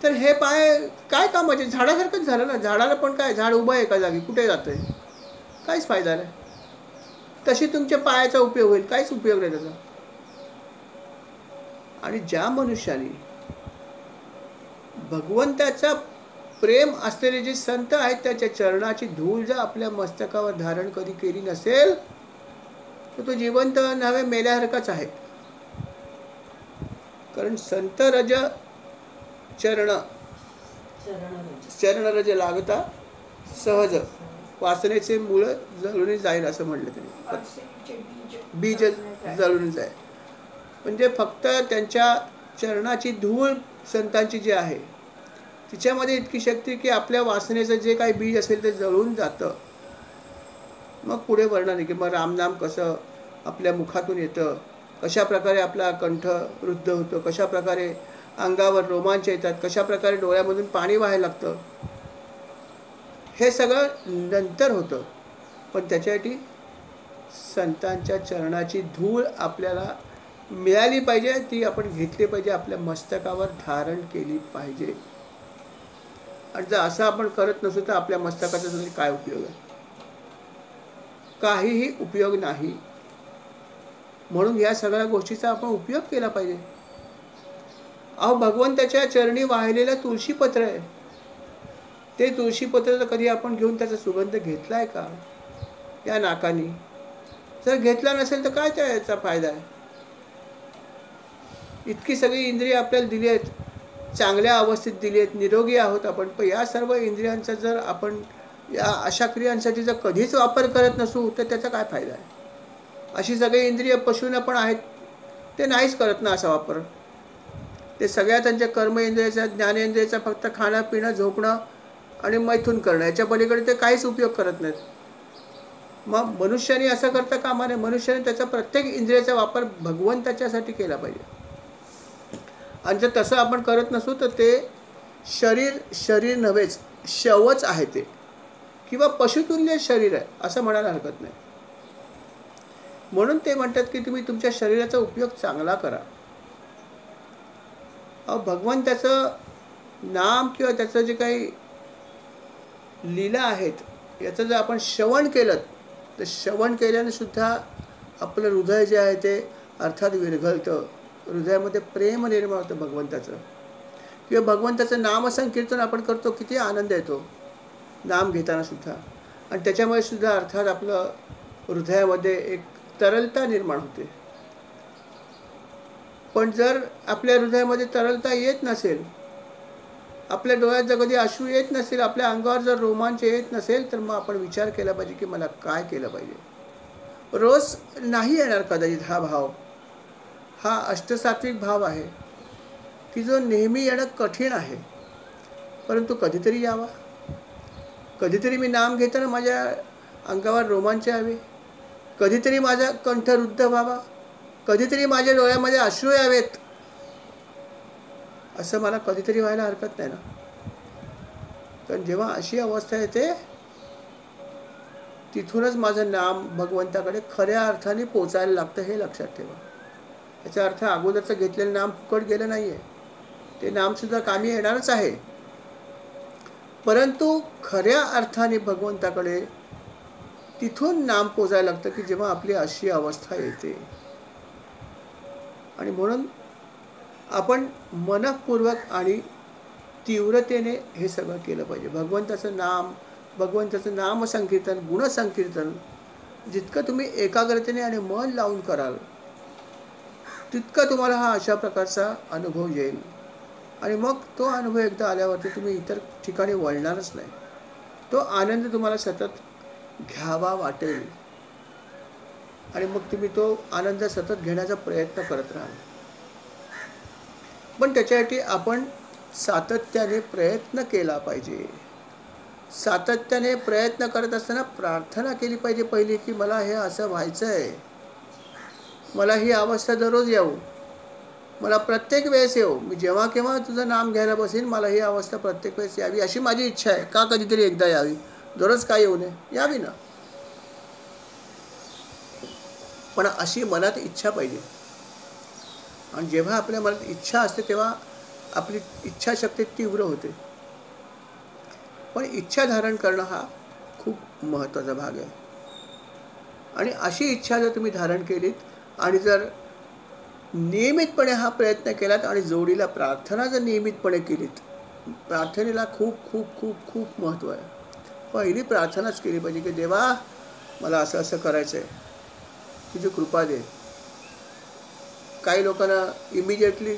तर हे पाय काय कामाचे? झाडासारखंच झालं ना. झाडाला पण काय, झाड उभं आहे एका जागी, कुठे जातंय? काहीच फायदा नाही. तशी तुमच्या पायाचा उपयोग होईल, काहीच उपयोग नाही त्याचा. आणि ज्या मनुष्याने भगवंताचा प्रेम असलेले जे संत आहेत त्याच्या चरणाची धूळ जर आपल्या मस्तकावर धारण कधी केली नसेल तर तो जिवंत नव्हे मेल्यासारखाच आहे. कारण संत रज चरण रज लागता सहज वासनेचे मूळ जळून जाईल असं म्हटलं त्यांनी. बीज जळून जाईल म्हणजे फक्त त्यांच्या चरणाची धूळ संतांची जी आहे तिच्यामध्ये इतकी शक्ती की आपल्या वासनेचं जे काही बीज असेल ते जळून जातं मग पुढे वर्णन आहे की मग रामनाम कसं आपल्या मुखातून येतं, कशा प्रकारे आपला कंठ रुद्ध होतो, कशा प्रकारे अंगावर रोमांच येतात, कशा प्रकारे डोळ्यामधून पाणी व्हायला लागतं, हे सगळं नंतर होतं. पण त्याच्यासाठी संतांच्या चरणाची धूळ आपल्याला मिळाली पाहिजे, ती आपण घेतली पाहिजे, आपल्या मस्तकावर धारण केली पाहिजे. आणि जर असं आपण करत नसू तर आपल्या मस्तकाचा तरी काय उपयोग आहे? काहीही उपयोग नाही. म्हणून या सगळ्या गोष्टीचा आपण उपयोग केला पाहिजे. अहो, भगवंताच्या चरणी वाहिलेलं तुळशीपत्र आहे. ते तुळशीपत्र कधी आपण घेऊन त्याचा सुगंध घेतलाय का या नाकानी? जर घेतला नसेल तर काय त्याचा फायदा आहे? इतकी सगळी इंद्रिय आपल्याला दिली आहेत, चांगल्या अवस्थेत दिली आहेत, निरोगी आहोत आपण, पण या सर्व इंद्रियांचा जर आपण या अशा क्रियांसाठी जर कधीच वापर करत नसू तर त्याचा काय फायदा आहे? अशी सगळी इंद्रिय पशूंना पण आहेत, ते नाहीच करत ना असा वापर. ते सगळ्या त्यांच्या कर्मेंद्रियाचा, ज्ञानेंद्रियाचा फक्त खाणं पिणं झोपणं आणि मैथून करणं, याच्या पलीकडे ते काहीच उपयोग करत नाहीत. मग मनुष्याने असं करता कामा नये. मनुष्याने त्याचा प्रत्येक इंद्रियाचा वापर भगवंताच्यासाठी केला पाहिजे. आणि जर तसं आपण करत नसू तर ते शरीर नव्हेच, शवच आहे ते, किंवा पशुतुल्य शरीर आहे असं म्हणायला हरकत नाही. म्हणून ते म्हणतात की तुम्ही तुमच्या शरीराचा उपयोग चांगला करा. भगवंताचं नाम किंवा त्याचं जे काही लीला आहेत याचं जर आपण श्रवण केलं तर श्रवण केल्याने सुद्धा आपलं हृदय जे आहे ते अर्थात विरघळतं. हृदयामध्ये प्रेम निर्माण होतं भगवंताचं. किंवा भगवंताचं नामसंकीर्तन आपण करतो, किती आनंद येतो नाम घेताना सुद्धा. आणि त्याच्यामुळे सुद्धा अर्थात आपलं हृदयामध्ये एक तरलता निर्माण होते. पण जर आपल्या हृदयामध्ये तरलता येत नसेल, आपल्या डोळ्यात जर कधी अश्रू येत नसेल, आपल्या अंगावर जर रोमांच येत नसेल, तर मग आपण विचार केला पाहिजे की मला काय केलं पाहिजे. रोज नाही येणार कदाचित हा भाव. हा अष्टसात्विक भाव आहे की जो नेहमी येणं कठीण आहे, परंतु कधीतरी यावा. कधीतरी मी नाम घेताना माझ्या अंगावर रोमांच यावे, कधीतरी माझा कंठ रुद्ध व्हावा, कधीतरी माझ्या डोळ्यामध्ये अश्रू यावेत. असं मला कधीतरी व्हायला हरकत नाही ना. कारण जेव्हा अशी अवस्था येते तिथूनच माझं नाम भगवंताकडे खऱ्या अर्थाने पोचायला लागतं, हे लक्षात ठेवा. याचा अर्थ अगोदरचं घेतलेलं नाम फुकट गेलं नाही आहे, ते नामसुद्धा कामी येणारच आहे. परंतु खऱ्या अर्थाने भगवंताकडे तिथून नाम पोचायला लागतं की जेव्हा आपली अशी अवस्था येते. आणि म्हणून आपण मनःपूर्वक आणि तीव्रतेने हे सगळं केलं पाहिजे. भगवंताचं नाम, भगवंताचं नामसंकीर्तन, गुणसंकीर्तन जितकं तुम्ही एकाग्रतेने आणि मन लावून कराल तितका तुम्हाला हा अशा प्रकारचा अनुभव येईल. आणि मग तो अनुभव एकदा आल्यावरती तुम्ही इतर ठिकाणी वळणारच नाही. तो आनंद तुम्हाला सतत घ्यावा वाटेल आणि मग तुम्ही तो आनंद सतत घेण्याचा प्रयत्न करत राहाल. पण त्याच्यासाठी आपण सातत्याने प्रयत्न केला पाहिजे. सातत्याने प्रयत्न करत असताना प्रार्थना केली पाहिजे पहिली की मला हे असं व्हायचं आहे, मला ही अवस्था दररोज येऊ, मला प्रत्येक वेळेस येऊ. मी जेव्हा केव्हा तुझं नाम घ्यायला बसेन मला ही अवस्था प्रत्येक वेळेस यावी अशी माझी इच्छा आहे. का कधीतरी एकदा यावी, दररोज काय येऊ नये, यावी ना. पण अशी मनात इच्छा पाहिजे. आणि जेव्हा आपल्या मनात इच्छा असते तेव्हा आपली इच्छाशक्ती तीव्र होते. पण इच्छा धारण करणं हा खूप महत्त्वाचा भाग आहे. आणि अशी इच्छा जर तुम्ही धारण केलीत आणि जर नियमितपणे हा प्रयत्न केलात आणि जोडीला प्रार्थना जर नियमितपणे केलीत, प्रार्थनेला खूप खूप खूप खूप महत्त्व आहे. पहिली प्रार्थनाच केली पाहिजे की देवा मला असं असं करायचं आहे, तुझी कृपा दे. काही लोकांना इमिजिएटली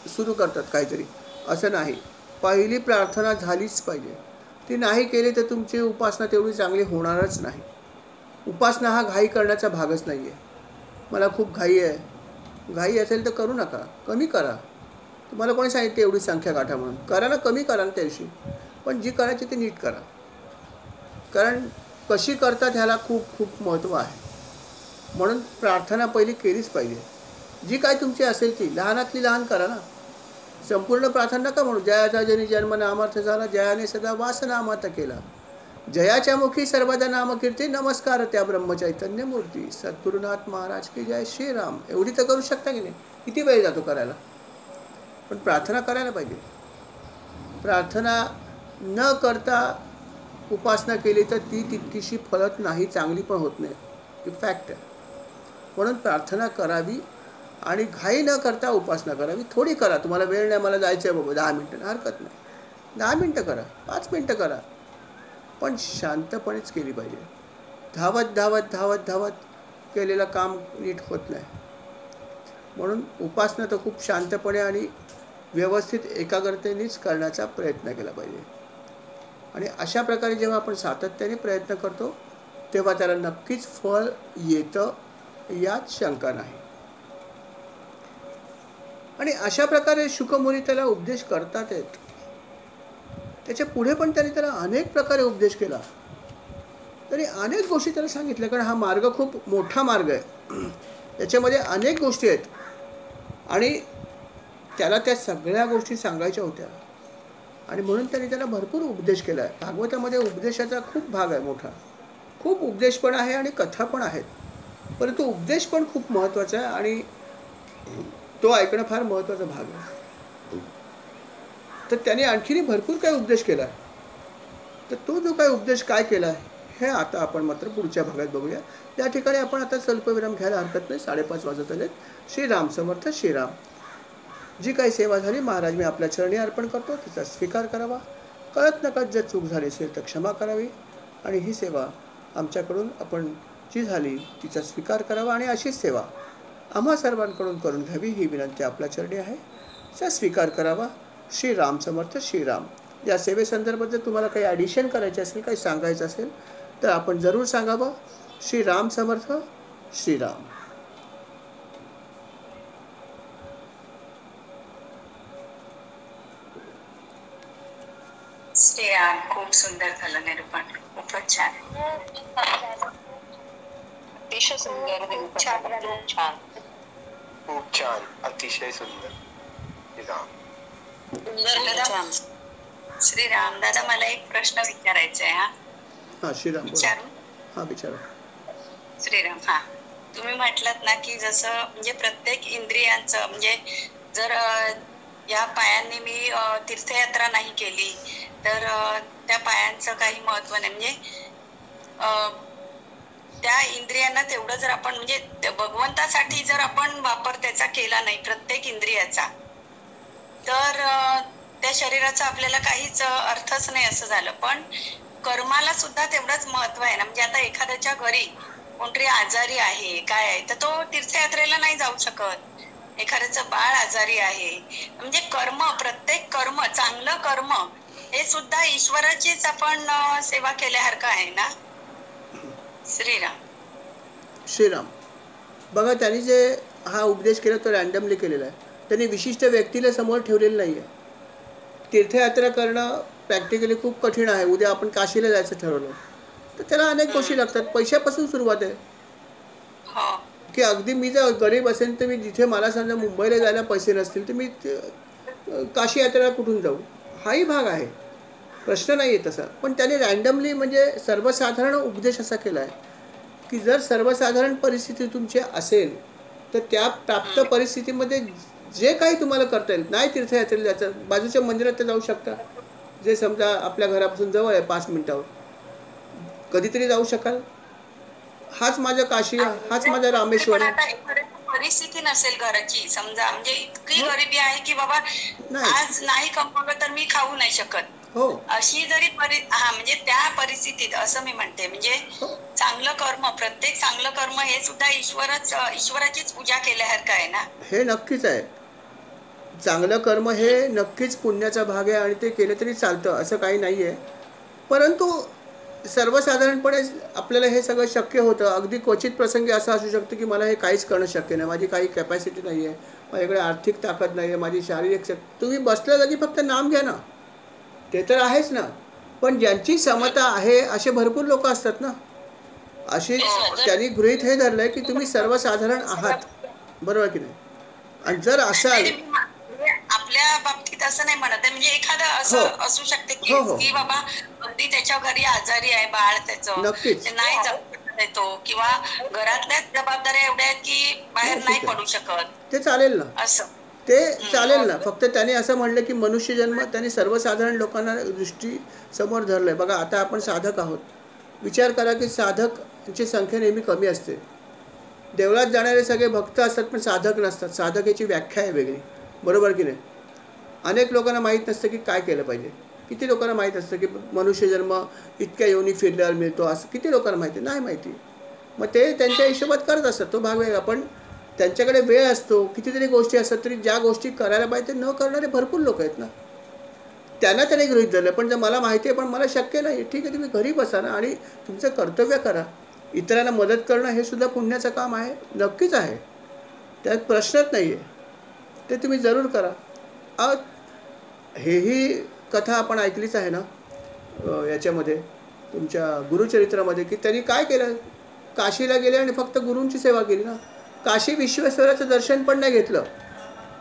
सुरू करतात काहीतरी, असं नाही. पहिली प्रार्थना झालीच पाहिजे. ती नाही केली तर तुमची उपासना तेवढी चांगली होणारच नाही. उपासना हा घाई करण्याचा भागच नाही आहे. मला खूप घाई आहे, घाई असेल तर करू नका, कमी करा. तुम्हाला कोणी सांगितलं एवढी संख्या गाठा म्हणून? करा ना, कमी करा ना त्या दिवशी, पण जी करायची ती नीट करा. कारण कशी करतात ह्याला खूप खूप महत्त्व आहे. म्हणून प्रार्थना पहिली केलीच पाहिजे. जी काय तुमची असेल ती लहानातली लहान करा ना. संपूर्ण प्रार्थना नका म्हणू. जयाचा जनी जन्म नामार्थ झाला, जयाने सदा वास नामार्थ केला. जयाच्या मुखी सर्वदा नामकीर्ती, नमस्कार त्या ब्रह्मचैतन्य मूर्ती. सद्गुरुनाथ महाराज की जय, श्रीराम. एवढी तर करू शकता की नाही? किती वेळ जातो करायला? पण प्रार्थना करायला पाहिजे. प्रार्थना न करता उपासना केली तर ती तितकीशी फलत नाही, चांगली पण होत नाही. ही फॅक्ट आहे. म्हणून प्रार्थना करावी आणि घाई न करता उपासना करावी. थोडी करा. तुम्हाला वेळ नाही, मला जायचं आहे बाबा 10 मिनटं, हरकत नाही. 10 मिनटं करा, 5 मिनटं करा, पण शांतपणेच केली पाहिजे. धावत धावत धावत धावत केलेलं काम नीट होत नाही. म्हणून उपासना तर खूप शांतपणे आणि व्यवस्थित एकाग्रतेनेच करण्याचा प्रयत्न केला पाहिजे. आणि अशा प्रकारे जेव्हा आपण सातत्याने प्रयत्न करतो तेव्हा त्याला नक्कीच फळ येतं, यात शंका नाही. आणि अशा प्रकारे शुकमुनी त्याला उपदेश करतात आहेत. त्याच्या पुढे पण त्याला अनेक प्रकारे उपदेश केला. तरी अनेक गोष्टी त्याला सांगितल्या, कारण हा मार्ग खूप मोठा मार्ग आहे. त्याच्यामध्ये अनेक गोष्टी आहेत आणि त्याला त्या सगळ्या गोष्टी सांगायच्या होत्या. आणि म्हणून त्याला भरपूर उपदेश केला आहे. भागवतामध्ये उपदेशाचा खूप भाग आहे मोठा. खूप उपदेश पण आहे आणि कथा पण आहेत. परंतु उपदेश पण खूप महत्त्वाचा आहे आणि तो ऐकणं फार महत्त्वाचा भाग आहे. तर त्याने आणखीनही भरपूर काही उपदेश केला आहे. तर तो जो काही उपदेश काय केला आहे हे आता आपण मात्र पुढच्या भागात बघूया. या ठिकाणी आपण आता स्वल्पविराम घ्यायला हरकत नाही. 5:30 वाजत आलेत. श्रीराम समर्थ. श्रीराम. जी काही सेवा झाली महाराज मी आपल्या चरणी अर्पण करतो, तिचा स्वीकार करावा. कळत नकळत जर चूक झाली असेल तर क्षमा करावी. आणि ही सेवा आमच्याकडून आपण जी झाली तिचा स्वीकार करावा आणि अशीच सेवा आम्हा सर्वांकडून करून घ्यावी ही विनंती आपल्या चरणी आहे. तिचा स्वीकार करावा. श्रीराम समर्थ. श्रीराम. या सेवेसंदर्भात जर तुम्हाला काही ॲडिशन करायचे असेल, काही सांगायचं असेल तर आपण जरूर सांगावं. श्रीराम समर्थ. श्रीराम. श्रीराम. खूप सुंदर झालं निरूपण. खूपच छान. अतिशय सुंदर निरूपण. छान. खूप छान. अतिशय सुंदर. श्रीराम. श्रीराम दादा, मला एक प्रश्न विचारायचा आहे. हां श्रीराम. विचारू? हां विचारा. श्रीराम. हा, तुम्ही म्हटलात ना की जसं म्हणजे प्रत्येक इंद्रियांचं म्हणजे जर या पायांनी मी तीर्थयात्रा नाही केली तर त्या पायांचं काही महत्व नाही. म्हणजे त्या इंद्रियांना तेवढं जर आपण म्हणजे भगवंतासाठी जर आपण वापर त्याचा केला नाही प्रत्येक इंद्रियाचा, तर त्या शरीराचा आपल्याला काहीच अर्थच नाही असं झालं. पण कर्माला सुद्धा तेवढंच महत्व आहे ना. म्हणजे आता एखाद्याच्या घरी कोणतरी आजारी आहे काय आहे तर तो तीर्थयात्रेला नाही जाऊ शकत. एखाद्याचं बाळ आजारी आहे. म्हणजे कर्म, प्रत्येक कर्म, चांगलं कर्म हे सुद्धा ईश्वराचीच आपण सेवा केल्यासारखं आहे ना. श्रीराम. श्रीराम. बघा त्यांनी जे हा उपदेश केला तो रँडमली केलेला आहे. त्यांनी विशिष्ट व्यक्तीला समोर ठेवलेलं नाही आहे. तीर्थयात्रा करणं प्रॅक्टिकली खूप कठीण आहे. उद्या आपण काशीला जायचं ठरवलं तर त्याला अनेक गोष्टी लागतात. पैशापासून सुरुवात आहे की अगदी मी जर गरीब असेल तर मी जिथे मला समजा मुंबईला जायला पैसे नसतील तर मी काशी यात्रेला कुठून जाऊ, हाही भाग आहे. प्रश्न नाही आहे तसा. पण त्याने रँडमली म्हणजे सर्वसाधारण उपदेश असा केला आहे की जर सर्वसाधारण परिस्थिती तुमची असेल तर त्या प्राप्त परिस्थितीमध्ये जे काही तुम्हाला करता येईल, नाही तीर्थयात्रेला जायचं, बाजूच्या मंदिरात ते जाऊ शकता, जे समजा आपल्या घरापासून जवळ आहे 5 मिनिटावर, कधीतरी जाऊ शकाल. हाच माझा काशी, हाच माझा रामेश्वर. परिस्थिती नसेल घराची समजा, म्हणजे इतकी गरिबी आहे की बाबा आज नाही कमवलं तर मी खाऊ नाही शकत, हो अशी जरी म्हणजे त्या परिस्थितीत असं मी म्हणते. म्हणजे चांगलं कर्म, प्रत्येक चांगलं कर्म हे सुद्धा ईश्वराचीच पूजा केल्यासारखं आहे ना. हे नक्कीच आहे. चांगलं कर्म हे नक्कीच पुण्याचा भाग आहे आणि ते केलं तरी चालतं असं काही नाही आहे. परंतु सर्वसाधारणपणे आपल्याला हे सगळं शक्य होतं. अगदी क्वचित प्रसंगी असं असू शकतं की मला हे काहीच करणं शक्य नाही, माझी काही कॅपॅसिटी नाही आहे, माझ्याकडे आर्थिक ताकद नाही आहे, माझी शारीरिक शक्ती. तुम्ही बसल्या जागी फक्त नाम घ्या ना, ते तर आहेच ना. पण ज्यांची समता आहे असे भरपूर लोक असतात ना. अशी त्यांनी गृहीत हे धरलंय की तुम्ही सर्वसाधारण आहात, बरोबर की नाही. आणि जर असाल नाही, म्हणजे आपल्या बाबतीत असं नाही म्हणत आहे. म्हणजे एखादं हो. असं असू शकते की हो, हो. की बाबा अगदी त्याच्या घरी आजारी आहे बाळ त्याचं, नक्कीच. ते नाही जाऊ शकत आहे तो, किंवा घरातल्या जबाबदाऱ्या एवढ्या आहेत की बाहेर नाही, नाही ठीक आहे. पडू शकत ते चालेल ना, असं. ते चालेल ना. फक्त त्याने असं म्हणलं की मनुष्यजन्म त्यांनी सर्वसाधारण लोकांना दृष्टी समोर धरलंय. बघा आता आपण साधक आहोत. विचार करा की साधकांची संख्या नेहमी कमी असते. देवळात जाणारे सगळे भक्त असतात पण साधक नसतात. साधकेची व्याख्या आहे वेगळी, बरोबर की नाही. अनेक लोकांना माहीत नसतं की काय केलं पाहिजे. किती लोकांना माहीत असतं की मनुष्यजन्म इतक्या योनी फिरल्यावर मिळतो, असं किती लोकांना माहिती नाही माहिती. मग ते त्यांच्या हिशोबात करत असतात, तो भाग वेगळा. पण त्यांच्याकडे वेळ असतो, कितीतरी गोष्टी असतात, तरी ज्या गोष्टी करायला पाहिजे ते न करणारे भरपूर लोक आहेत ना. त्यांना त्याने गृहीत धरलं. पण जर मला माहिती आहे पण मला शक्य नाही, ठीक आहे, तुम्ही घरी बसा ना आणि तुमचं कर्तव्य करा. इतरांना मदत करणं हे सुद्धा पुण्याचं काम आहे, नक्कीच आहे, त्यात प्रश्नच नाही आहे. ते तुम्ही जरूर करा. हेही कथा आपण ऐकलीच आहे ना याच्यामध्ये तुमच्या गुरुचरित्रामध्ये, की त्यांनी काय केलं, काशीला गेले आणि फक्त गुरूंची सेवा केली ना. काशी विश्वेश्वराचं दर्शन पण नाही घेतलं.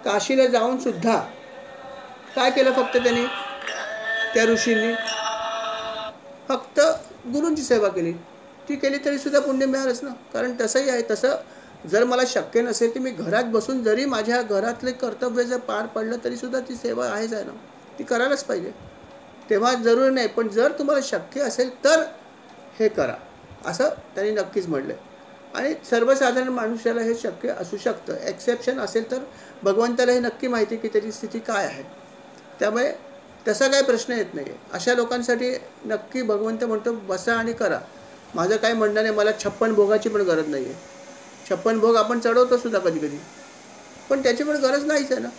काशीला जाऊन सुद्धा काय केलं फक्त त्यांनी, त्या ऋषींनी फक्त गुरूंची सेवा केली. ती केली तरी सुद्धा पुण्य मिळालंच ना. कारण तसंही आहे, तसं जर मला शक्य नसेल तर मी घरात बसून जरी माझ्या घरातले कर्तव्य जर पार पडलं तरी सुद्धा ती सेवा आहेच आहे ना, ती करायलाच पाहिजे. तेव्हा जरूर नाही, पण जर तुम्हाला शक्य असेल तर हे करा, असं त्यांनी नक्कीच म्हटलं. आणि सर्वसाधारण मनुष्याला हे शक्य असू शकतं. एक्सेप्शन असेल तर भगवंताला हे नक्की माहिती की त्याची स्थिती काय आहे. त्यामुळे तसा काही प्रश्न येत नाही. अशा लोकांसाठी नक्की भगवंत म्हणतो बसा आणि करा. माझं काय म्हणणं नाही, मला 56 भोगाची पण गरज नाही आहे. 56 भोग आपण चढवतो सुद्धा कधी कधी, पण त्याची पण गरज नाहीच आहे ना.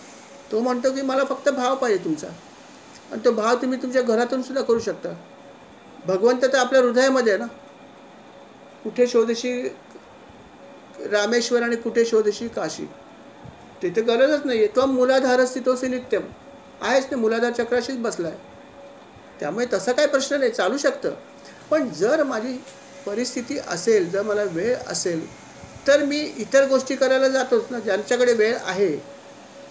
तो म्हणतो की मला फक्त भाव पाहिजे तुमचा, आणि तो भाव तुम्ही तुमच्या घरातून सुद्धा करू शकता. भगवंत तर आपल्या हृदयामध्ये आहे ना. कुठे शोधशी रामेश्वर आणि कुठे शोधशी काशी, तिथे गरजच नाही आहे. तो मूलाधार स्थितोसी नित्यम आहेच, ते मूलाधार चक्राशीच बसला आहे. त्यामुळे तसा काही प्रश्न नाही, चालू शकतं. पण जर माझी परिस्थिती असेल, जर मला वेळ असेल तर मी इतर गोष्टी करायला जातोच ना. ज्यांच्याकडे वेळ आहे,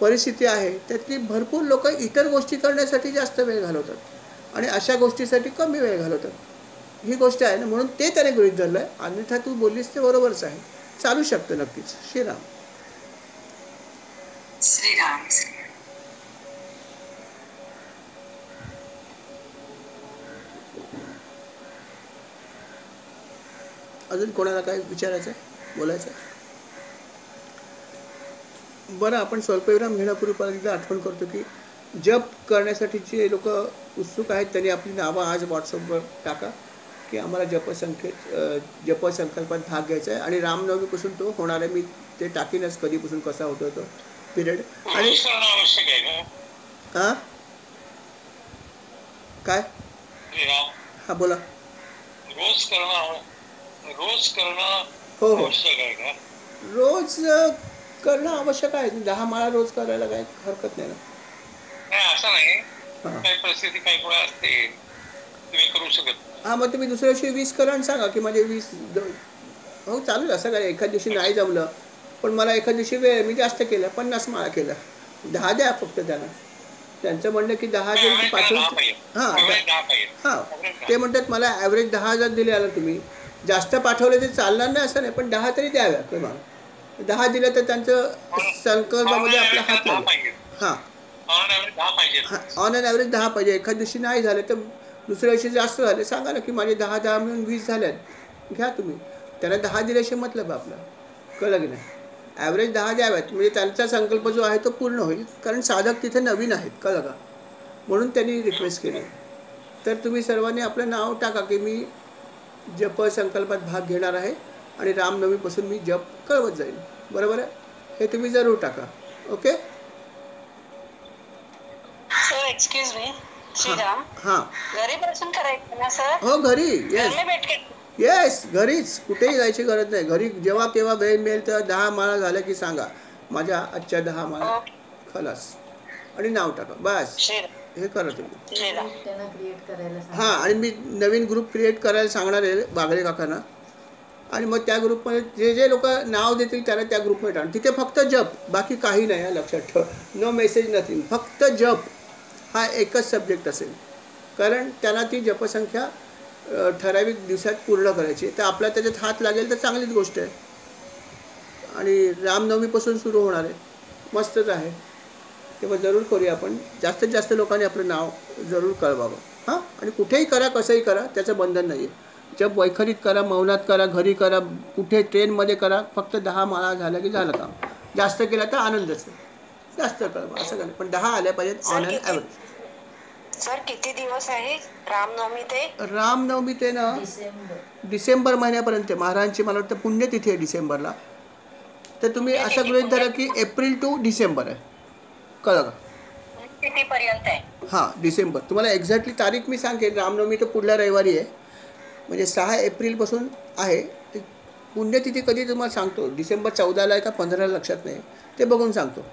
परिस्थिती आहे, त्यातली भरपूर लोक इतर गोष्टी करण्यासाठी जास्त वेळ घालवतात आणि अशा गोष्टीसाठी कमी वेळ घालवतात. ही गोष्ट आहे ना, म्हणून ते त्याने गृहीत धरलं आहे. अन्यथा तू बोललीस ते बरोबरच आहे, चालू शकतं नक्कीच. श्रीराम. श्रीराम. अजून कोणाला काय विचारायचं आहे, बोलायचं आहे? बरं, आपण स्वल्पविराम घेण्यापूर्वी परत एकदा आठवण करतो की जप करण्यासाठी जे लोक उत्सुक आहेत त्यांनी आपली नावं आज व्हॉट्सअपवर टाका की आम्हाला जपसंकल्पात भाग घ्यायचा आहे. आणि रामनवमीपासून तो होणार आहे. मी ते टाकीनच कधीपासून कसा होतो तो पिरियड. आणि रोज करणं आवश्यक आहे का? हां काय, श्रीराम, हां बोला. रोज करणं हो हो, आवश्यक आहे का? रोज करणं आवश्यक आहे. 10 माळा रोज करायला काही हरकत नाही ना. नाही असं नाही, हां काही परिस्थिती काही वेळा असते तुम्ही करू शकत नाही. हां, मग तुम्ही दुसऱ्या दिवशी 20 करा आणि सांगा की माझे 20 हो चालेल. असं काय एखाद दिवशी नाही जमलं, पण मला एखाद दिवशी वेळ मी जास्त केलं, 50 माळा केला, 10 द्या फक्त त्यांना. त्यांचं म्हणणं की 10 जर Average पाठवून 10 पाहिजे. हां Average 10 पाहिजे. हां Average 10. ते म्हणतात मला ॲव्हरेज 10,000 दिले आला तुम्ही, जास्त पाठवले ते चालणार नाही असं नाही, पण 10 तरी द्याव्या किंवा 10 दिलं तर त्यांचं संकल्पामध्ये आपला हात 10 लागेल. पाहिजे. हां On an average 10 पाहिजे. हां, ऑन अन ॲव्हरेज 10 पाहिजे. एखाद दिवशी नाही झालं तर दुसऱ्या दिवशी जास्त झाले, सांगा ना की माझे 10 मिळून 20 झाल्यात, घ्या तुम्ही. त्यांना 10 दिल्याशिवाय मतलब आपला, कळलं की नाही. ॲव्हरेज 10 द्याव्यात, म्हणजे त्यांचा संकल्प जो आहे तो पूर्ण होईल. कारण साधक तिथे नवीन आहेत, कळलं का, म्हणून त्यांनी रिक्वेस्ट केली. तर तुम्ही सर्वांनी आपलं नाव टाका की मी जप संकल्पात भाग घेणार आहे आणि रामनवमीपासून मी जप कळवत जाईल. बरोबर आहे, हे तुम्ही जरूर टाका. Okay. Sir excuse me, Shriram, हां घरी बसून करायचं ना सर? हो घरी. घर येस में बैठ के? येस, घरीच, कुठेही जायची गरज नाही. घरी जेव्हा केव्हा वेळ मिळेल तेव्हा 10 माळा झाल्या की सांगा माझ्या आजच्या 10 माळा ओके. खलास आणि नाव टाका बस. श्रीराम. हे करा तुम्ही. श्रीराम. त्यांना क्रिएट करायला सांगा. हां, आणि मी नवीन ग्रुप क्रिएट करायला सांगणार आहे बागडे काकांना. आणि मग त्या ग्रुपमध्ये जे जे लोक नाव देतील त्याला त्या ग्रुपमध्ये टाक. तिथे फक्त जप, बाकी काही नाही आहे, लक्षात ठेव. नो मेसेज नथिंग, फक्त जप हा एकच सब्जेक्ट असेल. कारण त्यांना ती जपसंख्या ठराविक दिवसात पूर्ण करायची. तर आपला त्याच्यात हात लागेल तर चांगलीच गोष्ट आहे. आणि रामनवमीपासून सुरू होणार आहे, मस्तच आहे. तेव्हा जरूर करूया आपण. जास्तीत जास्त लोकांनी आपलं नाव जरूर कळवावं. हां, आणि कुठेही करा, कसंही करा, त्याचं बंधन नाही आहे. जप वैखरीत करा, मौनात करा, घरी करा, कुठे ट्रेनमध्ये करा. फक्त 10 माळा झालं की झालं काम. जास्त केला तर आनंदच आहे. जास्त कळवा असं काय, पण 10 आल्या पाहिजेत ऑन अँड ॲव्हरेज. सर किती दिवस आहे रामनवमी ते? रामनवमी ते ना डिसेंबर महिन्यापर्यंत. महाराजांची मला वाटतं पुण्यतिथी आहे डिसेंबरला. तर तुम्ही असं गृहीत धरा की एप्रिल टू डिसेंबर आहे. कळलं का? कितीपर्यंत आहे? हां, डिसेंबर. तुम्हाला एक्झॅक्टली तारीख मी सांगेन. रामनवमी तर पुढल्या रविवारी आहे, म्हणजे 6 एप्रिलपासून आहे. ते पुण्यतिथी कधी तुम्हाला सांगतो. डिसेंबर 14ला आहे का 15ला लक्षात नाही, ते बघून सांगतो.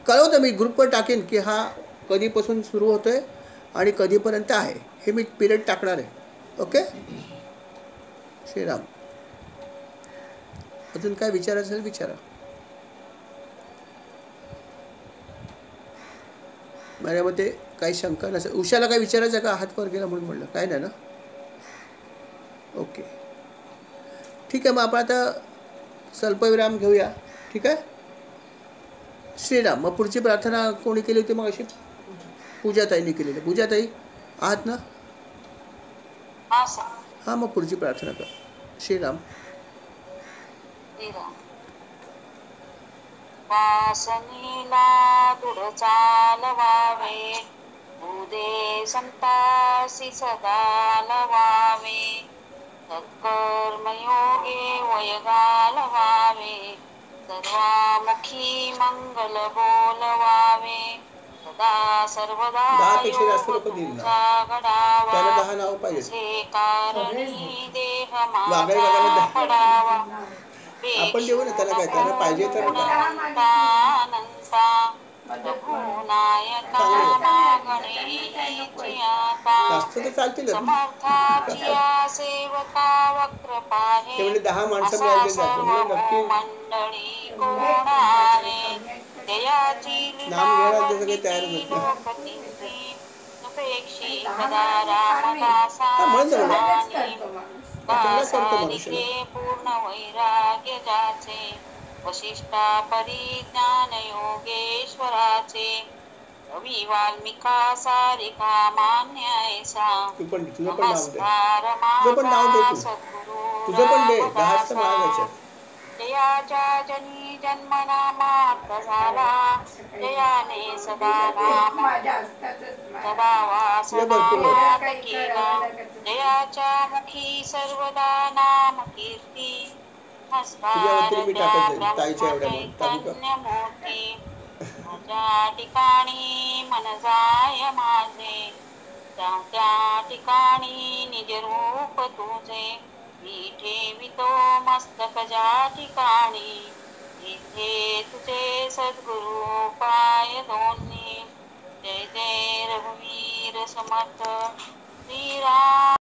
कळवतो मी, ग्रुपवर टाकेन की हा कधीपासून सुरू होतो आहे आणि कधीपर्यंत आहे, हे मी पिरियड टाकणार आहे. ओके. श्रीराम. अजून काय विचारायचं असेल विचारा. माझ्या मते काही शंका नसेल. उषाला काय विचारायचं का? हात वर गेला म्हणून म्हणलं. काय नाही ना? ओके, ठीक आहे. मग आपण आता स्वल्पविराम घेऊया. ठीक आहे. श्रीराम. मग पुढची प्रार्थना कोणी केली होती मग? अशी पूजाताईंनी केलेली. पूजाताई आहात ना? हां, मग पुढची प्रार्थना कर. श्रीराम. वासनीला दृढ चालवावे, उदे संतासी सदा लवावे, तत्कर्मयोगे वय घालवावे, सर्वामुखी मंगल बोलवावे, सदा सर्वदा 10 पेक्षा जास्त लोक देईल ना. घडावा, त्याला 10 नाव पाहिजे. असे कारणी देह वाघाई माझा वाघाला पडावा, आपण देऊ ना त्याला. काय त्याला पाहिजे तर जास्त तर चालतील. ते म्हणजे 10 माणसं मिळाली म्हणून नक्की नाम घेणार त्याचं काही तयारच होत पूर्ण वैराग्य जाचे, वशिष्ठा परिज्ञान योगेश्वराचे, कवी वाल्मिका सारिका मान्य ऐसा, नमस्कार माझा सद्गुरु रामदासा. जयाच्या जनी जन्मनामार्थ झाला, जयाने सदा नाम सदा वासनात केला, जयाच्या मुखी सर्वदा नाम कीर्ती, नमस्कार त्या चैतन्य मूर्ती. माझ्या ठिकाणी मन जाय माझे, त्या त्या ठिकाणी निज रूप तुझे, मी ठेवितो मस्तक ज्या ठिकाणी, तिथे तुझे सद्गुरु पाय दोन्ही. जय जय रघुवीर समर्थ श्रीराम.